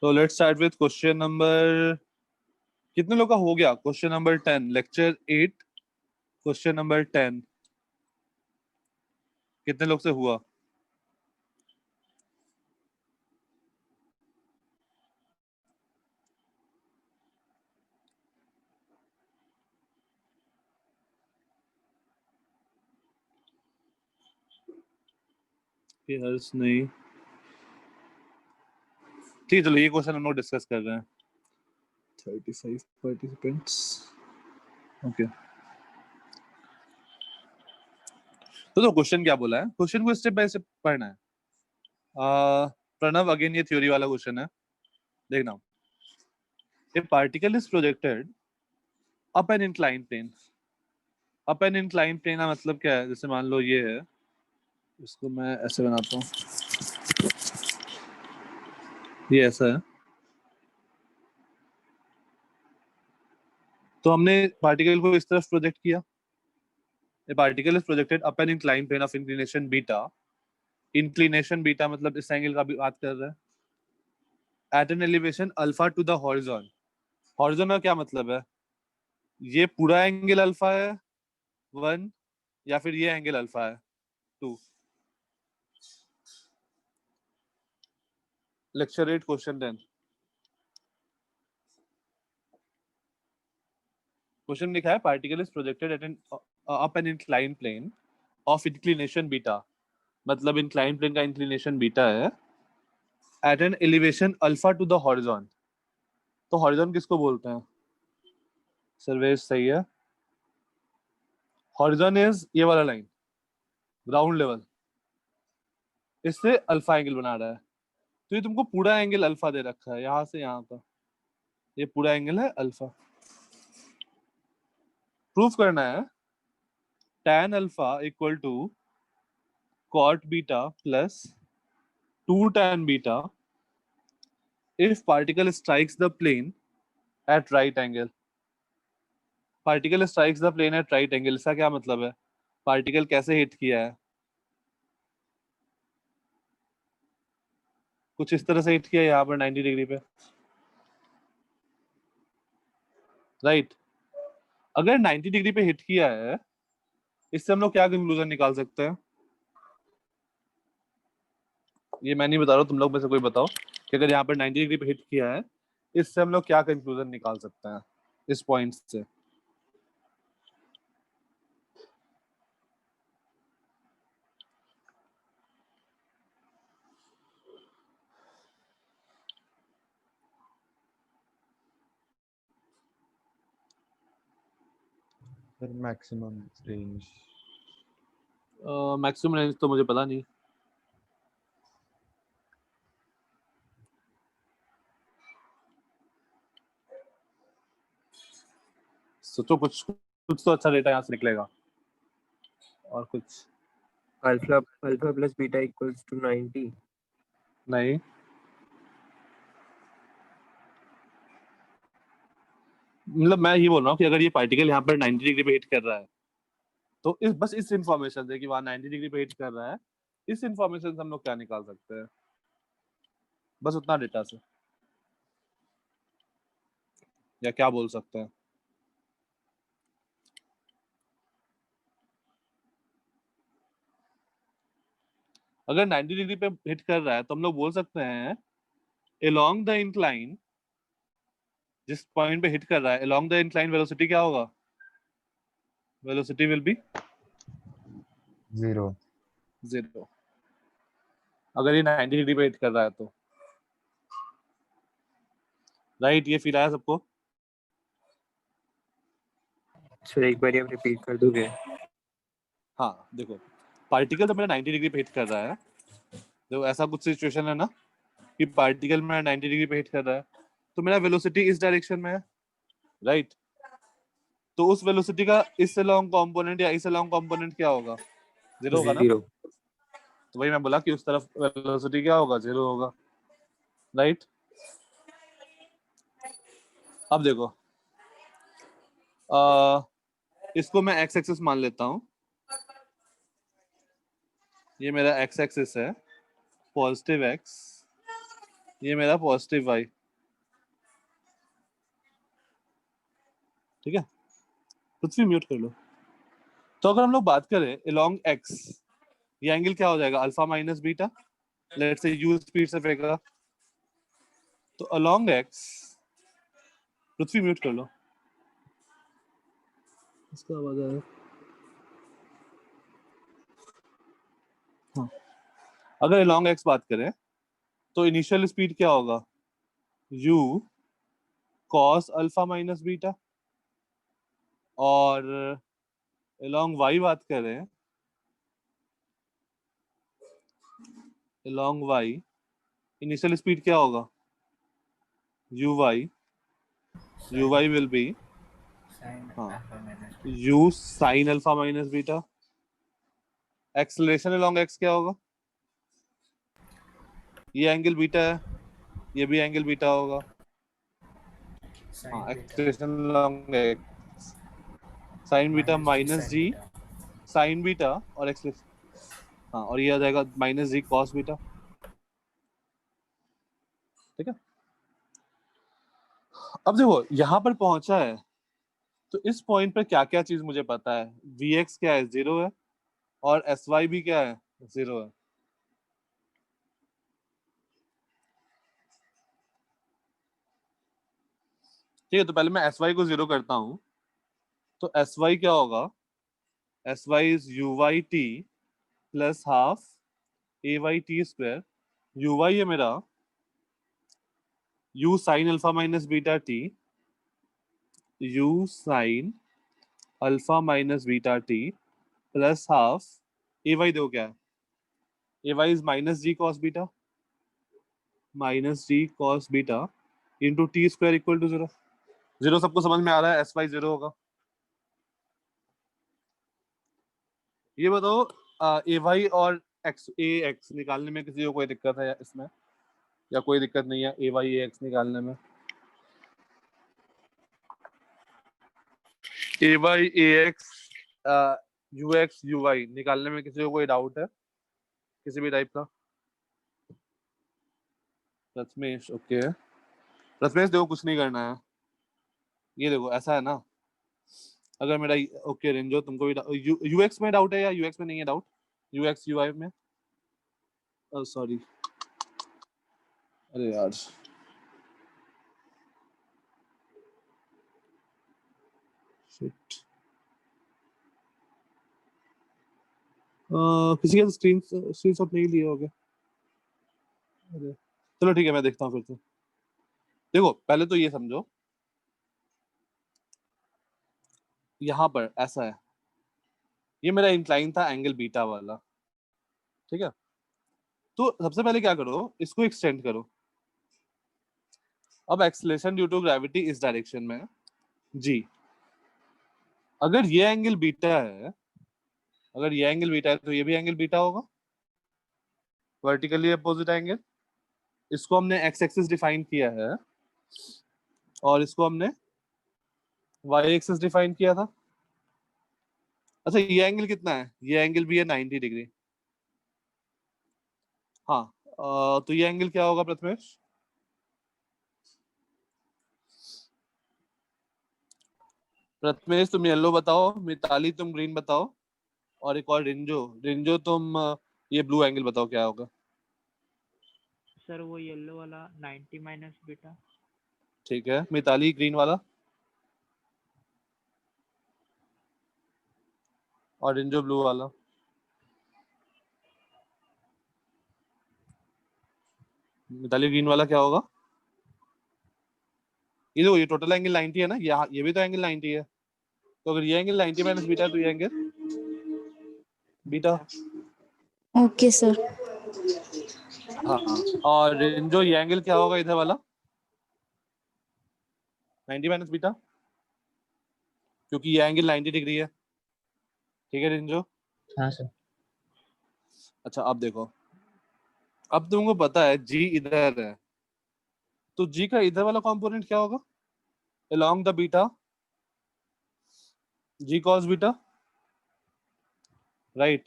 तो let's start with question number, कितने लोग का हो गया? Question number 10, lecture 8, question number 10 कितने लोग से हुआ? हर्ष नहीं, ठीक है चलो ये क्वेश्चन हम लोग डिस्कस कर रहे हैं। 35 पार्टिसिपेंट्स, ओके। तो क्वेश्चन क्या बोला है? क्वेश्चन को स्टेप बाय स्टेप पढ़ना है। प्रणव, अगेन ये थ्योरी वाला क्वेश्चन है, देखना। A particle is projected up an inclined plane. Up an inclined plane का मतलब क्या है? जैसे मान लो ये है, इसको मैं ऐसे बनाता हूँ, ये ऐसा है। तो हमने पार्टिकल को इस तरफ प्रोजेक्ट किया। A particle is projected up an inclined plane of inclination beta. Inclination beta मतलब इस एंगल का भी बात कर रहा है। At an elevation alpha to the horizon. Horizon का क्या मतलब है? ये पूरा एंगल अल्फा है 1, या फिर ये एंगल अल्फा है 2। Lecture 8 question 10। क्वेश्चन लिखा है particle is projected at an up an inclined plane of inclination beta, मतलब इंक्लाइंड प्लेन का इंक्लिनेशन बीटा है, at an elevation alpha to the horizon. तो हॉरिजॉन किसको बोलते हैं? सर्वेश सही है। हॉरिजॉन इज ये वाला लाइन, ग्राउंड लेवल, इससे अल्फा एंगल बना रहा है। तो ये तुमको पूरा एंगल अल्फा दे रखा है, यहां से यहां का ये पूरा एंगल है अल्फा। प्रूफ करना है tan alpha equal to cot beta plus 2 tan beta if particle strikes the plane at right angle। Particle strikes the plane at right angle, इसका क्या मतलब है? पार्टिकल कैसे हिट किया है? कुछ इस तरह से हिट किया है यहाँ पर 90 डिग्री पे, राइट। अगर 90 डिग्री पे हिट किया है, इससे हम लोग क्या कंक्लूजन निकाल सकते हैं? ये मैं नहीं बता रहा हूँ, तुम लोग में से कोई बताओ कि अगर यहाँ पर 90 डिग्री पे हिट किया है, इससे हम लोग क्या कंक्लूजन निकाल सकते हैं इस पॉइंट से? Maximum range. मैक्सिमम रेंज तो मुझे पता नहीं। सोचो, कुछ कुछ तो अच्छा डेटा यहाँ से निकलेगा। और कुछ alpha plus beta equals to 90। नहीं, मतलब मैं ये बोल रहा हूँ कि अगर ये पार्टिकल यहाँ पर 90 डिग्री पे हिट कर रहा है, तो बस इस इंफॉर्मेशन से कि वहां 90 डिग्री पे हिट कर रहा है, इस इंफॉर्मेशन से हम लोग क्या निकाल सकते हैं? बस उतना डेटा से, या क्या बोल सकते हैं? अगर 90 डिग्री पे हिट कर रहा है तो हम लोग बोल सकते हैं along द इंक्लाइन, जिस पॉइंट पे हिट कर रहा है along द इंक्लाइन वेलोसिटी क्या होगा? Velocity will be 0। अगर ये 90 डिग्री पे हिट कर रहा है तो, राइट। ये फील आया सबको? सर एक बार आप रिपीट कर दोगे? हाँ देखो, पार्टिकल तो मेरा 90 डिग्री पे हिट कर रहा है, तो ऐसा कुछ सिचुएशन है ना कि पार्टिकल मेरा 90 डिग्री पे हिट कर रहा है, तो मेरा वेलोसिटी इस डायरेक्शन में है, राइट। तो उस वेलोसिटी का इससे लॉन्ग कंपोनेंट या इससे लॉन्ग कंपोनेंट क्या होगा? 0 होगा ना। 0। तो वही मैं बोला कि उस तरफ वेलोसिटी क्या होगा? 0 होगा, राइट। अब देखो, इसको मैं एक्स एक्सिस मान लेता हूँ, ये मेरा एक्स एक्सिस है, पॉजिटिव एक्स, ये मेरा पॉजिटिव वाई। ठीक है, पृथ्वी म्यूट कर लो। तो अगर हम लोग बात करें along x, ये एंगल क्या हो जाएगा, alpha minus beta, let's say u speed से फेंका, तो along x, पृथ्वी म्यूट कर लो, इसका आवाज आ रहा है। हाँ, अगर along x बात करें तो इनिशियल स्पीड क्या होगा, u cos alpha minus beta, और along y बात करें, along y इनिशियल स्पीड क्या होगा, uy will be हाँ u sin alpha minus beta. Acceleration along x क्या होगा, ये एंगल बीटा है, ये भी एंगल बीटा होगा। हाँ, acceleration along x sin beta minus g sin beta, और एक्सेलरेशन हाँ, और ये आ जाएगा माइनस जी cos बीटा। ठीक है, अब देखो यहाँ पर पहुंचा है, तो इस पॉइंट पर क्या क्या चीज मुझे पता है, vx क्या है, 0 है, और sy भी क्या है, 0 है। ठीक है, तो पहले मैं sy को 0 करता हूं, तो sy क्या होगा, sy is uy t plus half ay t square, uy है मेरा u sine alpha minus beta t, u sine alpha minus beta t plus half ay दो क्या है, ay is minus g cos beta, minus g cos beta into t square equal to 0। 0 सबको समझ में आ रहा है, एस वाई 0 होगा। ये बताओ ए वाई और एक्स ए एक्स निकालने में किसी को कोई दिक्कत है इसमें, या कोई दिक्कत नहीं है ए वाई ए एक्स निकालने में, a y a x u x u y निकालने में किसी को कोई डाउट है किसी भी टाइप का? प्रथमेश, ओके प्रथमेश देखो कुछ नहीं करना है, ये देखो ऐसा है ना, अगर मेरा ओके रेंजो तुमको भी यू एक्स में डाउट है या यू एक्स में नहीं है डाउट, यू एक्स यू आई में, सॉरी अरे यार शिट, किसी का स्क्रीनशॉट नहीं लिया होगा, अरे चलो ठीक है मैं देखता हूँ फिर से। देखो पहले तो ये समझो, यहाँ पर ऐसा है, ये मेरा इंक्लाइन था एंगल बीटा वाला, ठीक है, तो सबसे पहले क्या करो, इसको एक्सटेंड करो। अब एक्सेलरेशन ड्यू टू ग्रेविटी इस डायरेक्शन में जी, अगर ये एंगल बीटा है, अगर ये एंगल बीटा है तो ये भी एंगल बीटा होगा, वर्टिकली अपोजिट एंगल। इसको हमने एक्स एक्सिस डिफाइन किया है और इसको हमने वाई एक्सिस डिफाइन किया था। अच्छा ये एंगल कितना है, ये एंगल भी है 90 डिग्री। हाँ तो ये एंगल क्या होगा प्रथमेश, प्रथमेश तुम येलो बताओ, मिताली तुम ग्रीन बताओ, और एक और रिंजो, रिंजो तुम ये ब्लू एंगल बताओ क्या होगा। सर वो येलो वाला 90 माइनस बीटा। ठीक है, मिताली ग्रीन वाला, और रिंजो ब्लू वाला। मिताली ग्रीन वाला क्या होगा, ये देखो ये टोटल एंगल 90 है ना, ये भी तो एंगल 90 है, तो अगर ये एंगल 90 माइनस बीटा है तो ये एंगल बीटा। Okay sir. हाँ और रिंजो ये एंगल क्या होगा इधर वाला 90 माइनस बीटा, क्योंकि ये एंगल 90 डिग्री है। ठीक है रिंजो, हाँ सर। अच्छा अब देखो, अब तुमको पता है जी इधर है, तो जी का इधर वाला कंपोनेंट क्या होगा, along the beta g cos बीटा, राइट।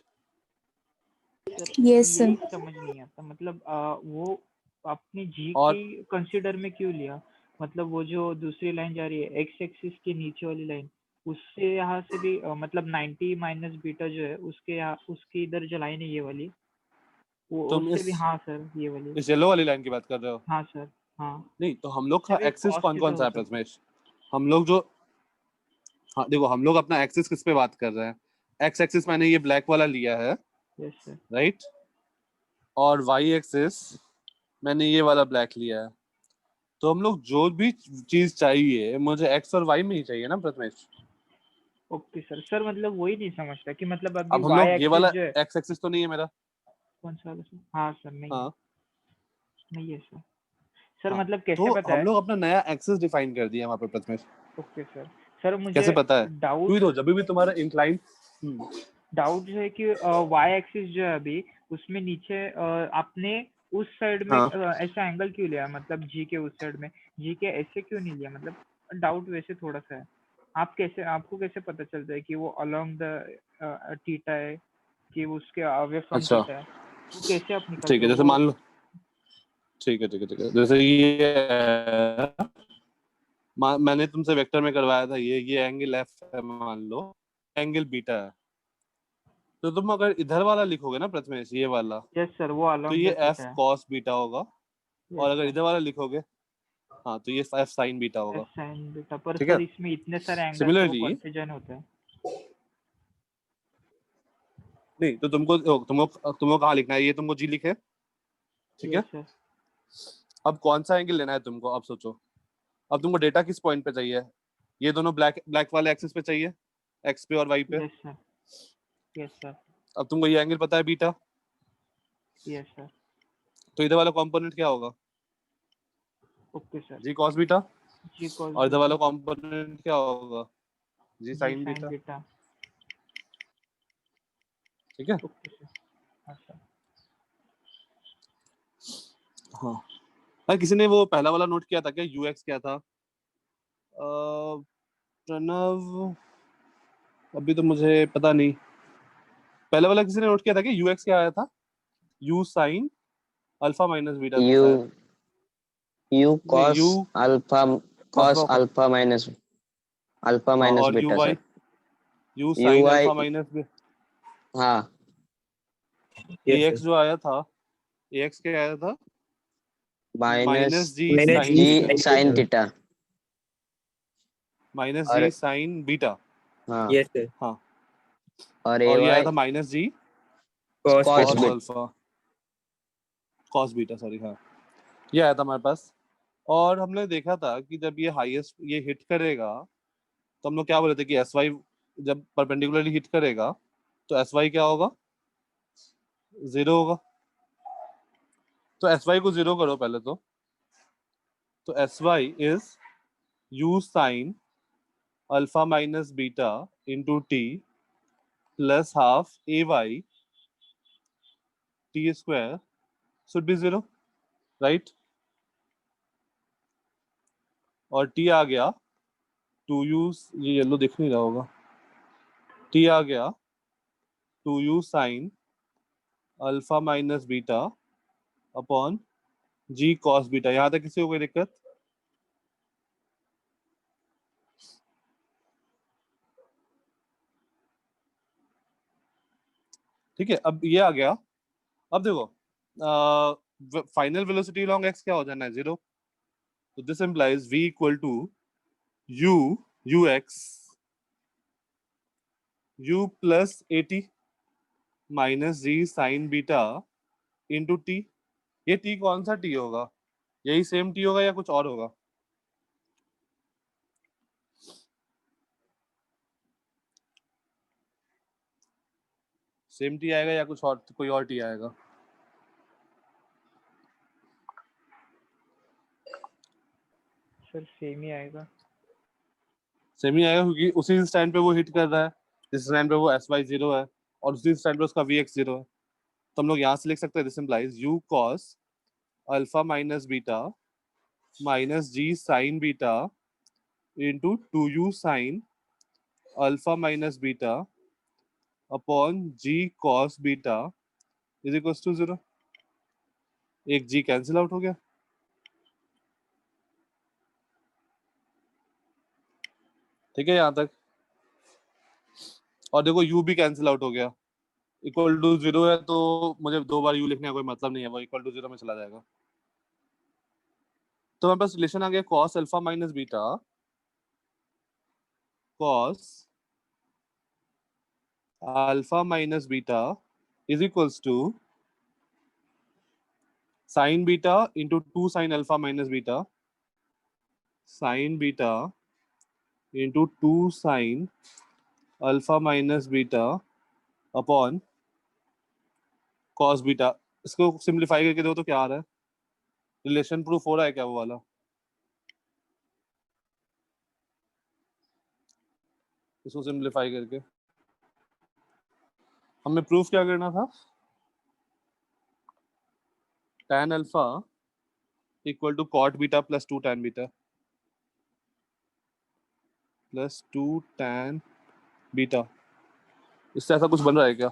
यस ये सर। समझ नहीं आता, मतलब वो आपने जी और के कंसीडर में क्यों लिया, मतलब वो जो दूसरी लाइन जा रही है एक्स एक्सिस के नीचे वाली लाइन, उससे यहाँ से भी मतलब 90 माइनस बीटा जो है उसके यहाँ उसकी इधर जो लाइन है ये वाली, वो तुम उससे भी, इस हाँ सर ये वाली, इस येलो वाली लाइन की बात कर रहे हो? हाँ सर, हाँ नहीं, तो हम लोग का उससे भी एक्सिस cos कौन थीटा कौन सा हो है सकता प्रथमेश? हम लोग जो, हाँ देखो, हम लोग अपना एक्सिस किस पे बात कर रहे हैं? एक्स एक्सिस मैंने ये ब्लैक वाला लिया है, है। यस सर, राइट, और वाई एक्सिस मैंने ये वाला ब्लैक लिया है। तो हम लोग जो भी चीज चाहिए मुझे एक्स और वाई में ही चाहिए ना प्रथमेश। Okay sir. सर मतलब वही नहीं समझता कि मतलब अभी अब हम वाई लोग ये एक्सिस वाला जो है, एक्स एक्सिस तो नहीं है मेरा। कौन सा वाला सर? हाँ सर, नहीं है, हाँ नहीं है सर। सर हाँ, मतलब कैसे तो पता हम है? लोग अपना नया एक्सिस डिफाइन कर दिया वहां पे प्रथमेश। Okay sir. सर मुझे कैसे पता है? डाउट क्योंकि तो जब भी तुम्हारा इंक्लाइन, डाउट जो है कि वाई एक्सिस जो है अभी उसमें नीचे आपने उस साइड में हाँ ऐसा एंगल क्यों लिया, मतलब जी के उस साइड में जी के ऐसे क्यों नहीं लिया, मतलब डाउट वैसे थोड़ा सा है। आप कैसे, आपको कैसे पता चलता है कि वो अलोंग द थीटा है कि उसके अवे फ्रॉम अच्छा, थीटा है, वो कैसे आप निकालते ठीक है, हो जैसे वो? मान लो, ठीक है ठीक है ठीक है, जैसे ये है, मैंने तुमसे वेक्टर में करवाया था, ये एंगल एफ है मान लो, एंगल बीटा है। तो तुम अगर इधर वाला लिखोगे ना प्रथमेश, ये वाला, यस सर, वो तो अलोंग ये द एफ थीटा है। कॉस बीटा होगा। यस और अगर सर, इधर वाला लिखोगे, हाँ, तो ये एफ साइन बीटा एस होगा। साइन बीटा, पर ठीक है, सर इसमें इतने सारे एंगल तो वो सिमिलरली, कॉन्फ्यूजन होता है। नहीं तो तुमको कहाँ लिखना है, ये तुमको जी लिखे, ठीक है। यस सर, अब कौन सा एंगल लेना है तुमको, अब सोचो। अब तुमको डेटा किस पॉइंट पे चाहिए? ये दोनों ब्लैक ब्लैक वाले एक्सिस पे चाहिए, एक्स पे और वाई पे। यस सर, यस सर, अब तुमको ये एंगल पता है बीटा, यस सर, तो इधर वाला कंपोनेंट क्या होगा? ओके सर, जी कॉस बीटा। जी कॉस और इधर वाला बीटा, कंपोनेंट क्या होगा? जी जी साइन साइन बीटा। बीटा, ठीक है, ओके सर, हाँ सर। हाँ। भाई किसी ने वो पहला वाला नोट किया था क्या, यूएक्स क्या था? प्रणव, अभी तो मुझे पता नहीं। पहले वाला किसी ने नोट किया था कि यूएक्स क्या आया था? U sine alpha minus beta था यू शायद। यू नहीं, cos u alpha cos alpha, alpha हाँ, माइनस और u beta y, sir. U u sine alpha y, minus हाँ Yes, ए sir. एक्स जो आया था, ए एक्स क्या आया था? Minus minus g Minus sine G g theta, sin sine theta. Theta. Minus और जी साइन बीटा। हाँ, Yes, sir. हाँ, और ए और ये आया वाई था माइनस जी Cos cos beta. Cos beta. Alpha, cos beta, sorry, हाँ, ये आया था हमारे पास। और हमने देखा था कि जब ये हाईएस्ट ये हिट करेगा, तो हम लोग क्या बोले थे कि एस वाई जब परपेंडिकुलरली हिट करेगा तो एस वाई क्या होगा? 0 होगा। तो एस वाई को 0 करो पहले तो s y is u sine alpha minus beta into t plus half a y t square should be 0, right. और टी आ गया 2u, ये येलो दिख नहीं रहा होगा, टी आ गया 2u sine alpha minus beta upon g cos beta. यहाँ तक किसी को कोई दिक्कत? ठीक है, अब ये आ गया। अब देखो, फाइनल वेलोसिटी लॉन्ग एक्स क्या हो जाना है? 0। तो this implies v equal to u u x u plus a t minus g sine beta into t. ये टी कौन सा टी होगा? यही सेम टी होगा या कुछ और होगा? सेम टी आएगा या कुछ और, कोई और टी आएगा? सर सेम ही आएगा। सेम ही आएगा, क्योंकि उसी स्टैंड पे वो हिट कर रहा है जिस स्टैंड पे वो एस वाई 0 है, और उसी स्टैंड पे उसका वी एक्स 0 है। तो हम लोग यहाँ से लिख सकते हैं, this implies u cos alpha minus beta minus g sine beta into 2u sine alpha minus beta upon g cos beta is equal to 0। एक जी कैंसिल आउट हो गया। ठीक है यहाँ तक। और देखो u भी कैंसिल आउट हो गया, इक्वल टू 0 है तो मुझे 2 बार u लिखने का कोई मतलब नहीं है, वो इक्वल टू 0 में चला जाएगा। तो हमारे पास रिलेशन आ गया cos alpha minus beta, cos alpha minus beta is equals to sin beta into 2 sin alpha minus beta, sin beta into 2 sin alpha minus beta upon cos beta. इसको simplify करके दो तो क्या आ रहा है? रिलेशन प्रूफ हो रहा है क्या वो वाला? इसको सिंप्लीफाई करके हमें प्रूफ क्या करना था? tan alpha equal to cot beta plus 2 tan beta plus 2 tan beta. इससे ऐसा कुछ बन रहा है क्या?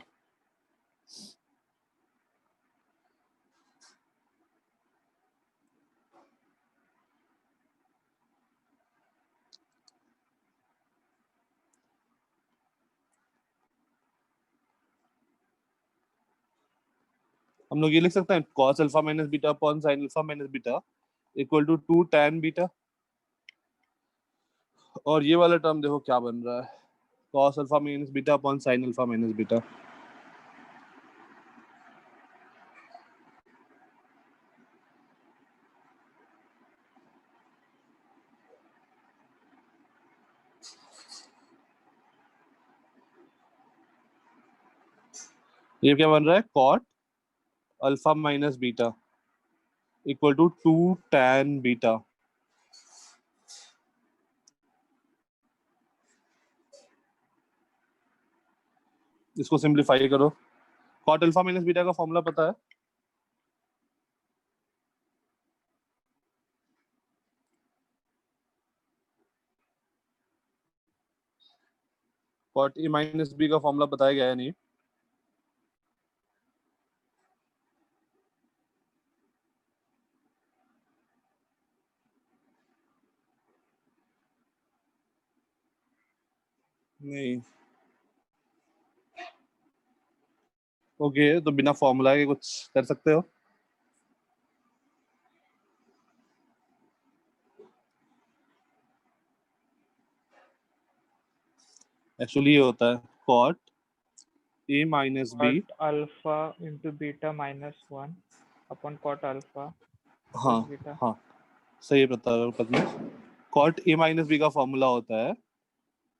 हम लोग ये लिख सकते हैं cos alpha minus beta upon sin alpha minus beta equal to 2 tan beta. और ये वाला टर्म देखो क्या बन रहा है, cos alpha minus beta upon sin alpha minus beta. ये क्या बन रहा है? cot alpha minus beta equal to 2 tan beta. इसको सिंप्लीफाई करो, cot अल्फा माइनस बीटा का फॉर्मूला पता है? cot a माइनस बी का फॉर्मूला बताया गया है नहीं? नहीं। ओके तो बिना फॉर्मूला के कुछ कर सकते हो? एक्चुअली ये होता है cot a minus b. cot alpha into beta minus 1 upon cot alpha हाँ प्लस बीटा। हाँ सही बता रहा हूँ Padmesh. cot a minus b का फॉर्मूला होता है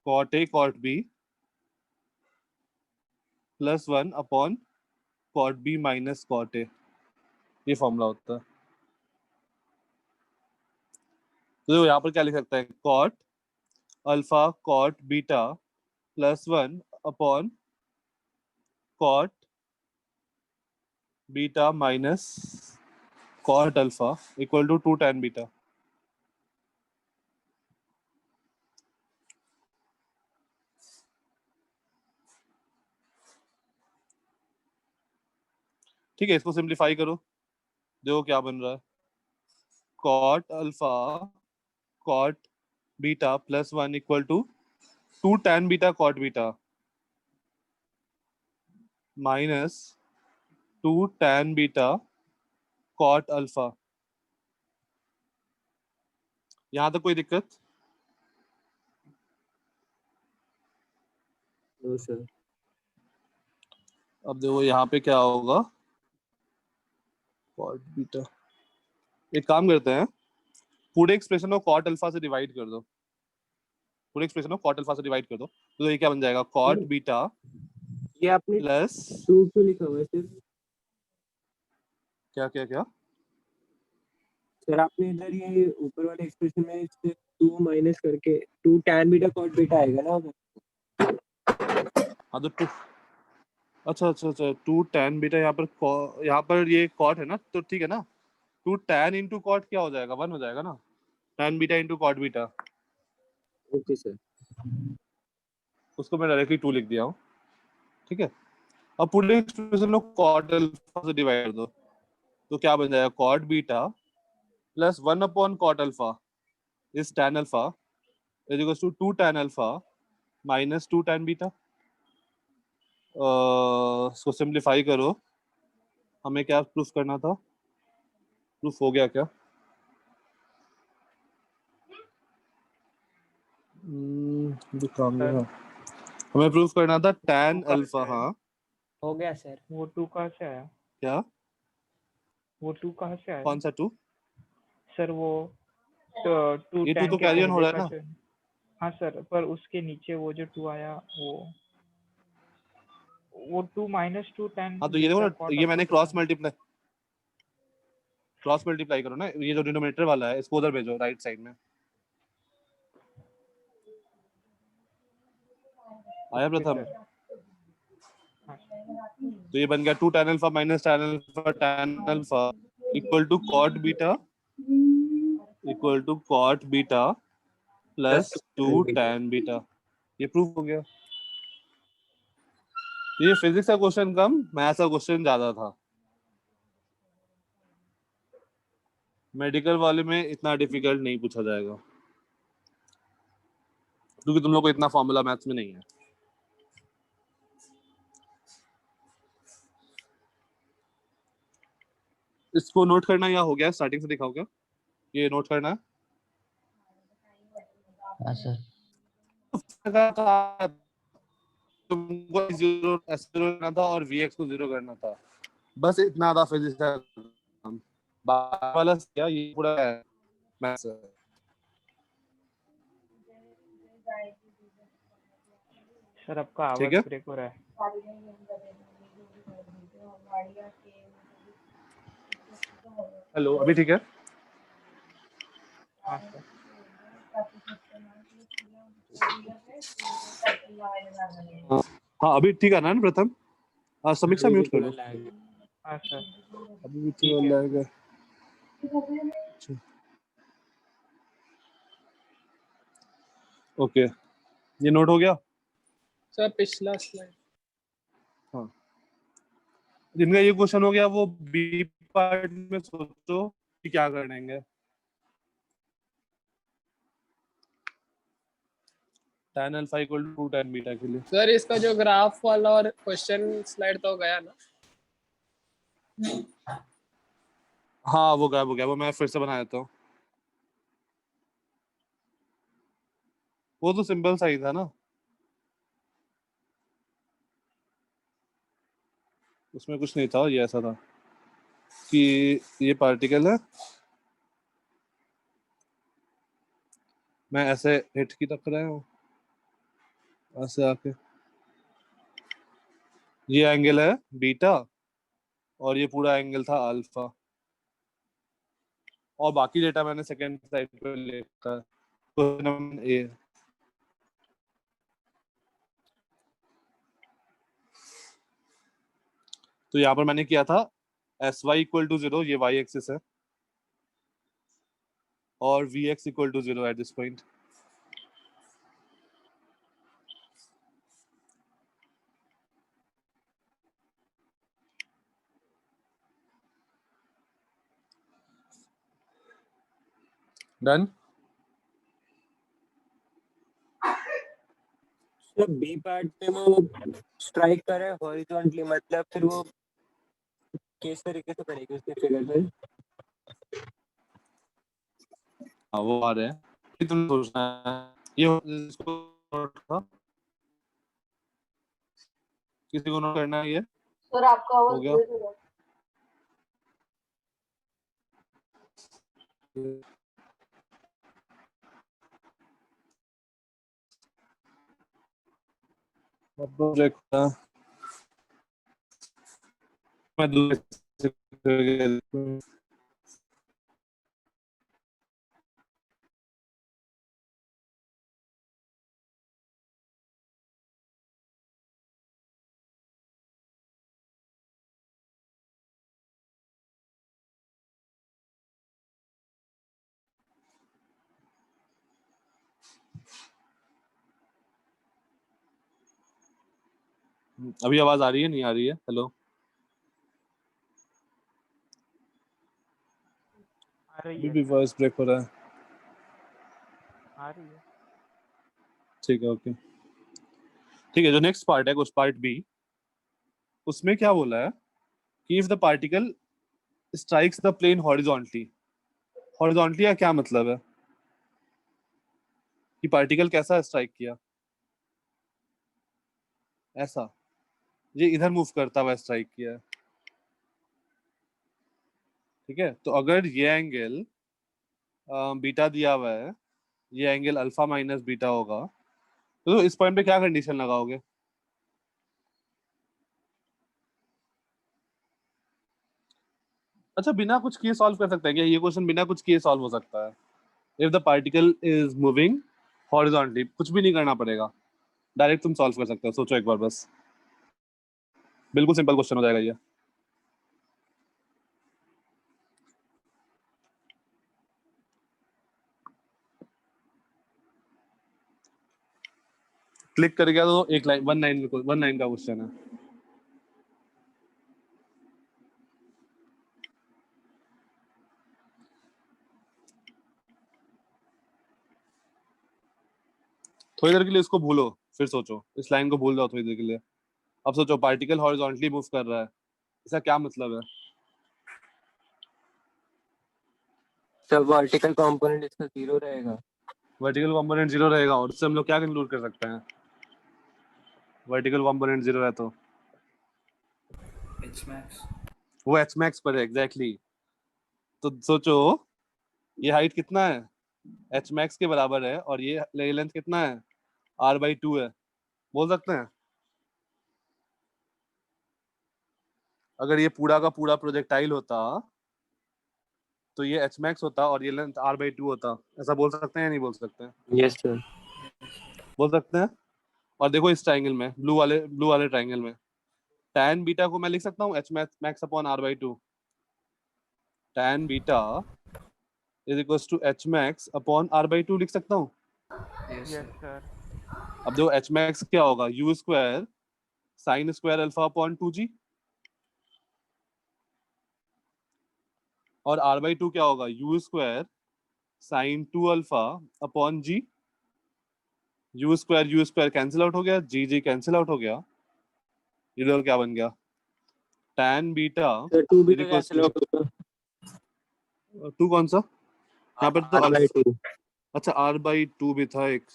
cot a cot b plus 1 upon cot b minus cot a, ये फॉर्मूला होता है। तो यहाँ पर क्या लिख सकते हैं? cot alpha cot beta plus 1 upon cot beta minus cot alpha equal to 2 tan beta. ठीक है, इसको सिंप्लीफाई करो, देखो क्या बन रहा है। cot alpha cot beta plus 1 equal to 2 tan beta cot beta minus 2 tan beta cot alpha. यहाँ तक कोई दिक्कत? No sir. अब देखो यहाँ पे क्या होगा, cot बीटा। एक काम करते हैं, पूरे एक्सप्रेशन को cot अल्फा से डिवाइड कर दो, पूरे एक्सप्रेशन को cot अल्फा से डिवाइड कर दो, तो ये क्या बन जाएगा? cot बीटा ये आपने प्लस 2 क्यों लिखा हुआ है सर? क्या क्या क्या? सर आपने इधर ये ऊपर वाले एक्सप्रेशन में इससे 2 माइनस करके 2 tan बीटा cot बीटा आएगा ना उधर? हाँ तो 2, अच्छा अच्छा अच्छा 2 tan बीटा यहाँ पर ये cot है ना, तो ठीक है ना। 2 tan इंटू cot क्या हो जाएगा? 1 हो जाएगा ना, tan beta into cot beta. Okay sir. उसको मैं डायरेक्टली 2 लिख दिया हूँ, ठीक है। अब पूरे एक्सप्रेशन को cot अल्फा से डिवाइड कर दो, तो क्या बन जाएगा? cot beta plus 1 upon cot alpha is tan alpha is equal to 2 tan alpha minus 2 tan beta. इसको सिंप्लीफाई करो, हमें क्या प्रूफ करना था? प्रूफ हो गया क्या? हमें प्रूफ करना था tan अल्फा। हाँ हो गया सर। वो 2 कहाँ से आया? क्या? वो 2 कहाँ से आया? कौन सा 2? सर वो 2 ये 2 tan तो के कैरी ऑन हो पहले रहा है का ना। से। हाँ सर, पर उसके नीचे वो जो 2 आया वो 2 माइनस 2 tan हाँ तो ये देखो बीटा ना, cot ये मैंने अल्फा क्रॉस मल्टीप्लाई करो ना, ये जो डिनोमिनेटर वाला है इसको उधर भेजो राइट साइड में। आया प्रथम? हाँ तो ये बन गया 2 tan alpha minus tan alpha equal to cot beta plus 2 tan beta. ये प्रूफ हो गया। ये फिजिक्स का क्वेश्चन कम, मैथ्स का क्वेश्चन ज्यादा था। मेडिकल वाले में इतना डिफिकल्ट नहीं पूछा जाएगा क्योंकि तुम लोग को इतना फॉर्मूला मैथ्स में नहीं है। इसको नोट करना या हो गया? स्टार्टिंग से दिखाओ क्या? ये नोट करना है। हाँ सर। तुमको जीरो करना था और vx को जीरो करना था, बस इतना था फिजिक्स का काम। बाकी वाला क्या ये पूरा मैथ्स है। सर, आपका ठीक आवाज है, ब्रेक हो रहा है। हेलो अभी ठीक है? हाँ सर। हाँ अभी ठीक है ना प्रथम? समीक्षा म्यूट कर दो। हाँ सर, अभी भी ठीक है। लगेगा। ओके, ये नोट हो गया सर पिछला स्लाइड। हाँ, जिनका ये क्वेश्चन हो गया वो बी पार्ट में सोचो कि क्या करेंगे। tan alpha equal to 2 tan beta के लिए सर इसका जो ग्राफ वाला और क्वेश्चन स्लाइड तो गया ना? हाँ वो गायब हो गया, वो मैं फिर से बना देता हूँ। वो तो सिंपल सा ही था ना, उसमें कुछ नहीं था। ये ऐसा था कि ये पार्टिकल है, मैं ऐसे हिट की तक रहा हूँ ऐसे आके, ये एंगल है बीटा और ये पूरा एंगल था अल्फा, और बाकी डेटा मैंने सेकंड साइड पे लिखा है। क्वेश्चन ए तो यहाँ पर मैंने किया था एस वाई इक्वल टू 0, ये वाई एक्सिस है, और v x equal to 0 at this point. Done. Sir b part पे वो स्ट्राइक करे हॉरिजॉन्टली, मतलब फिर वो किस तरीके से करेगी उसके फिगर में? हाँ वो आ रहे हैं, कि तुम सोचना है ये इसको नोट था, किसी को नोट करना है ये? सर आपका हो आवाज गया। ब्रेक हो रहा है। मैं दूसरे अभी आवाज आ रही है? नहीं आ रही है? हेलो आ रही अभी है भी सर, वॉइस ब्रेक हो रहा है। आ रही है। ठीक है, ओके, ठीक है। जो नेक्स्ट पार्ट है, कुछ पार्ट बी, उसमें क्या बोला है कि if the particle strikes the plane horizontally, horizontally का क्या मतलब है कि पार्टिकल कैसा स्ट्राइक किया, ऐसा, ये इधर मूव करता हुआ स्ट्राइक किया है, ठीक है। तो अगर ये एंगल बीटा दिया हुआ है, ये एंगल अल्फा माइनस बीटा होगा, तो इस पॉइंट पे क्या कंडीशन लगाओगे? अच्छा, बिना कुछ किए सॉल्व कर सकते हैं क्या ये क्वेश्चन? बिना कुछ किए सॉल्व हो सकता है। If the particle is moving horizontally, कुछ भी नहीं करना पड़ेगा, डायरेक्ट तुम सॉल्व कर सकते हो। सोचो एक बार बस, बिल्कुल सिंपल क्वेश्चन हो जाएगा ये। क्लिक कर गया तो एक लाइन, 1 9 का क्वेश्चन है। थोड़ी देर के लिए इसको भूलो, फिर सोचो, इस लाइन को भूल जाओ थोड़ी देर के लिए। अब सोचो, पार्टिकल हॉरिजॉन्टली मूव कर रहा है, इसका क्या मतलब है? सर वर्टिकल कंपोनेंट इसका 0 रहेगा। वर्टिकल कंपोनेंट 0 रहेगा, और उससे हम लोग क्या कंक्लूड कर सकते हैं? वर्टिकल कंपोनेंट 0 है तो वो एच मैक्स पर है, एग्जैक्टली। तो सोचो, ये हाइट कितना है? एच मैक्स के बराबर है, और ये लेंथ कितना है? r/2 है। बोल सकते हैं अगर ये पूरा का पूरा प्रोजेक्टाइल होता तो ये एच मैक्स होता और ये लेंथ r/2 होता। ऐसा बोल सकते हैं या नहीं बोल सकते हैं? Yes sir. बोल सकते हैं। और देखो इस ट्राइंगल में, ब्लू वाले ट्राइंगल में, tan बीटा को मैं लिख सकता हूँ h max upon r/2। tan beta is equals to h max upon r/2 लिख सकता हूँ। Yes sir. अब देखो एच मैक्स क्या होगा, u square sine square alpha upon 2g, और r/2 क्या होगा, u square sine 2 alpha upon g। U square cancel out हो गया, जी कैंसिल आउट हो गया, इधर क्या बन गया, tan बीटा सर 2 भी इज तो इक्वल्स कैंसिल आउट होगा। टू कौन सा? यहाँ पर तो r/2। अच्छा, r/2 भी था एक,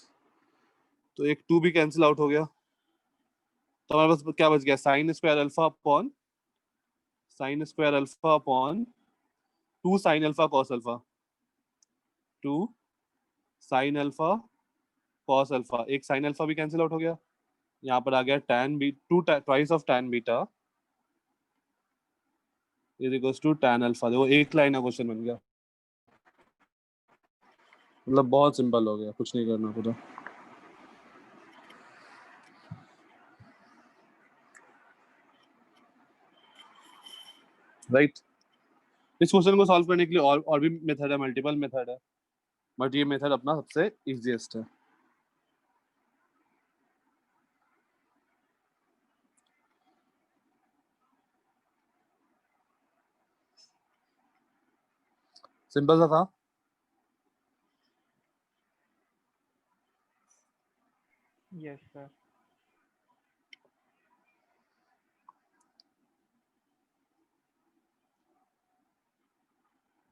तो एक 2 भी कैंसिल आउट हो गया, तो हमारे पास क्या बच गया, sine square alpha upon 2 sine alpha cos alpha, 2 sine alpha cos alpha, एक साइन अल्फा भी कैंसिल आउट हो गया। यहाँ पर आ गया tan B 2 twice of tan beta is equals to tan alpha. देखो एक लाइन का क्वेश्चन बन गया, मतलब बहुत सिंपल हो गया, कुछ नहीं करना पूरा। राइट। इस क्वेश्चन को सॉल्व करने के लिए और भी मेथड है, मल्टीपल मेथड है, बट ये मेथड अपना सबसे इजीएस्ट है। सिंपल सा था। Yes sir.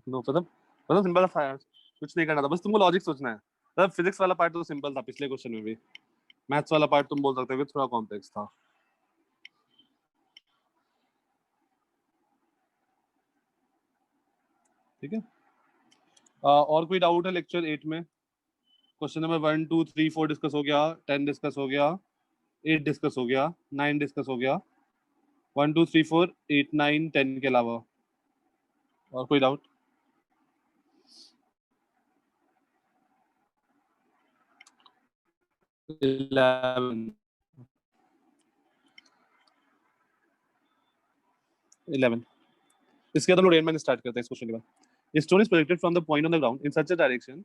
नो मतलब सिंपल था यार, कुछ नहीं करना था, बस तुमको लॉजिक सोचना है। मतलब फिजिक्स वाला पार्ट तो सिंपल था पिछले क्वेश्चन में भी, मैथ्स वाला पार्ट तुम बोल सकते हो कि थोड़ा कॉम्प्लेक्स था। ठीक है। और कोई डाउट है लेक्चर 8 में? क्वेश्चन नंबर 1 2 3 4 डिस्कस हो गया, 10 डिस्कस हो गया, 8 डिस्कस हो गया, 9 डिस्कस हो गया, 1 2 3 4 8 9 10 के अलावा और कोई डाउट? इलेवन। इसके बाद हम लोग रेनमैन स्टार्ट करते हैं इस क्वेश्चन के बाद। A stone is projected from the point on the ground in such a direction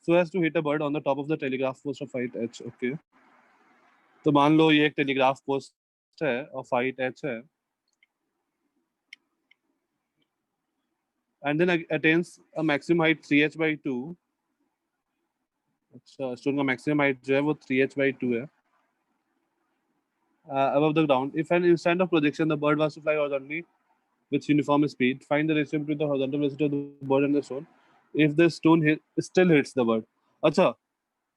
so as to hit a bird on the top of the telegraph post of height h. Okay. तो मान लो ये एक telegraph post है और height h है, and then attains a maximum height 3h/2. Stone का maximum height जो है वो 3h/2 है above the ground. If an instant of projection the bird was to fly horizontally with uniform speed, find the ratio between the horizontal velocity of the bird and the stone if the stone still hits the bird. अच्छा,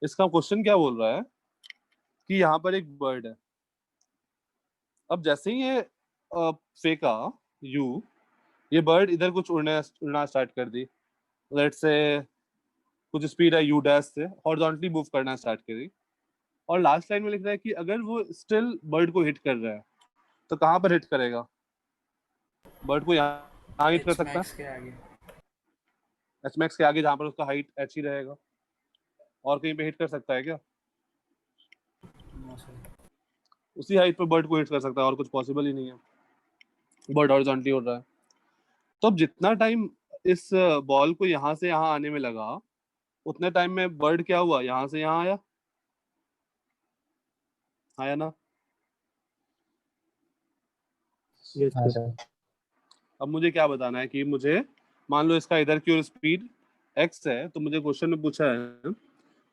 इसका question क्या बोल रहा है कि यहाँ पर एक बर्ड है, अब जैसे ही ये फेंका ये बर्ड इधर कुछ उड़ना स्टार्ट कर दी, लेट्स से कुछ स्पीड है u डैश से, हॉरिजॉन्टली मूव करना स्टार्ट करी, और लास्ट लाइन में लिख रहा है कि अगर वो स्टिल बर्ड को हिट कर रहा है तो कहाँ पर हिट करेगा? बर्ड को यहाँ हिट कर सकता है, के आगे। एच मैक्स के आगे, जहाँ पर उसका हाइट एच ही रहेगा, और कहीं पे हिट कर सकता है क्या? उसी हाइट पे बर्ड को हिट कर सकता है, और कुछ पॉसिबल ही नहीं है, बर्ड हॉरिजॉन्टली उड़ रहा है। तो अब जितना टाइम इस बॉल को यहाँ से यहाँ आने में लगा, उतने टाइम में बर्ड क्या हुआ, यहाँ से यहाँ आया ना? Yes sir. अब मुझे क्या बताना है कि मुझे, मान लो इसका इधर की ओर स्पीड x है, तो मुझे क्वेश्चन में पूछा है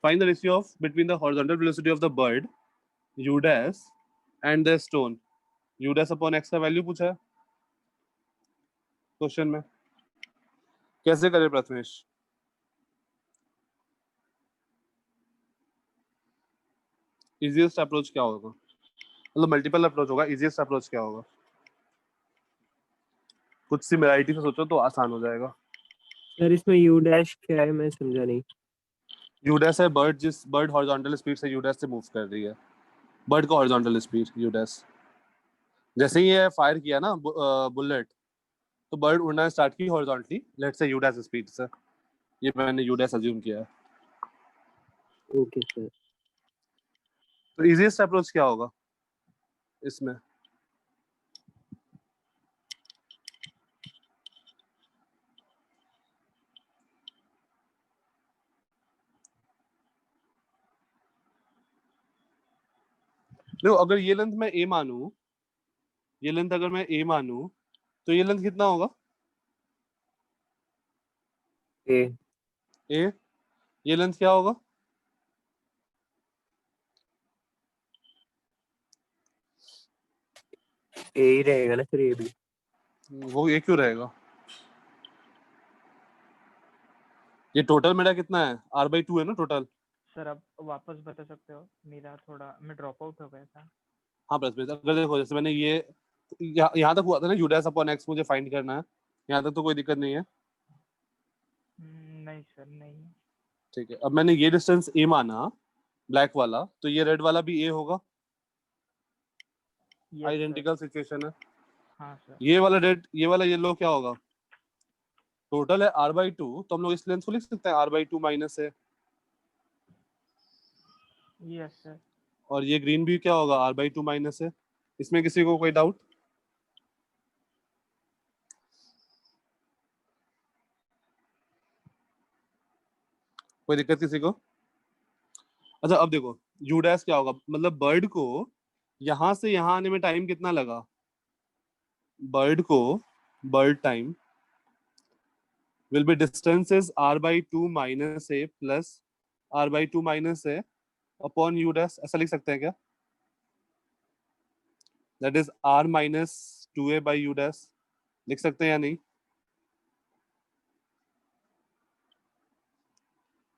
find the ratio of between the horizontal velocity of the bird u dash and the stone, u dash upon x का वैल्यू पूछा है क्वेश्चन में। कैसे करें प्रथमेश? इजीएस्ट अप्रोच क्या होगा? मतलब मल्टीपल अप्रोच होगा, इजीएस्ट अप्रोच क्या होगा? कुछ सिमिलरिटी से सोचो तो आसान हो जाएगा। सर इसमें यू डैश क्या है, मैं समझा नहीं। यू डैश है बर्ड हॉरिजॉन्टल स्पीड से यू डैश से मूव कर रही है, बर्ड का हॉरिजॉन्टल स्पीड यू डैश। जैसे ही ये फायर किया ना बुलेट, तो बर्ड उड़ना स्टार्ट की horizontally, let's say you dash speed से, ये मैंने यू डैश अज्यूम किया है। Okay sir. तो इजीएस्ट अप्रोच क्या होगा इसमें? देखो, अगर ये लेंथ मैं a मानूं, ये लेंथ अगर मैं a मानूं, तो ये लेंथ कितना होगा? ए a, ये लेंथ क्या होगा? ए ही रहेगा ना सर, ये भी। वो a क्यों रहेगा? ये टोटल मेरा कितना है? r/2 है ना टोटल। सर आप वापस बता सकते हो, मेरा थोड़ा मैं ड्रॉप आउट हो गया था। हाँ प्लस बेस, अगर देखो जैसे मैंने ये यहाँ तक हुआ था ना, u डैश अपॉन x मुझे फाइंड करना है, यहाँ तक तो कोई दिक्कत नहीं है। नहीं सर नहीं। ठीक है, अब मैंने ये डिस्टेंस a माना ब्लैक वाला, तो ये रेड वाला भी a होगा। Yes, आइडेंटिकल सिचुएशन है। हाँ सर। ये वाला रेड, ये वाला येलो क्या होगा? टोटल है r/2, तो हम लोग इस लेंथ को लिख सकते हैं r/2 माइनस है, यस सर। और ये ग्रीन भी क्या होगा? r/2 माइनस है। इसमें किसी को कोई डाउट? कोई दिक्कत किसी को? अच्छा अब देखो, यू डैश क्या होगा, मतलब बर्ड को यहाँ से यहाँ आने में टाइम कितना लगा? Bird time will be distances r/2 minus a plus r/2 minus a upon u dash, ऐसा लिख सकते हैं क्या? That is r minus 2a by u dash, लिख सकते हैं या नहीं?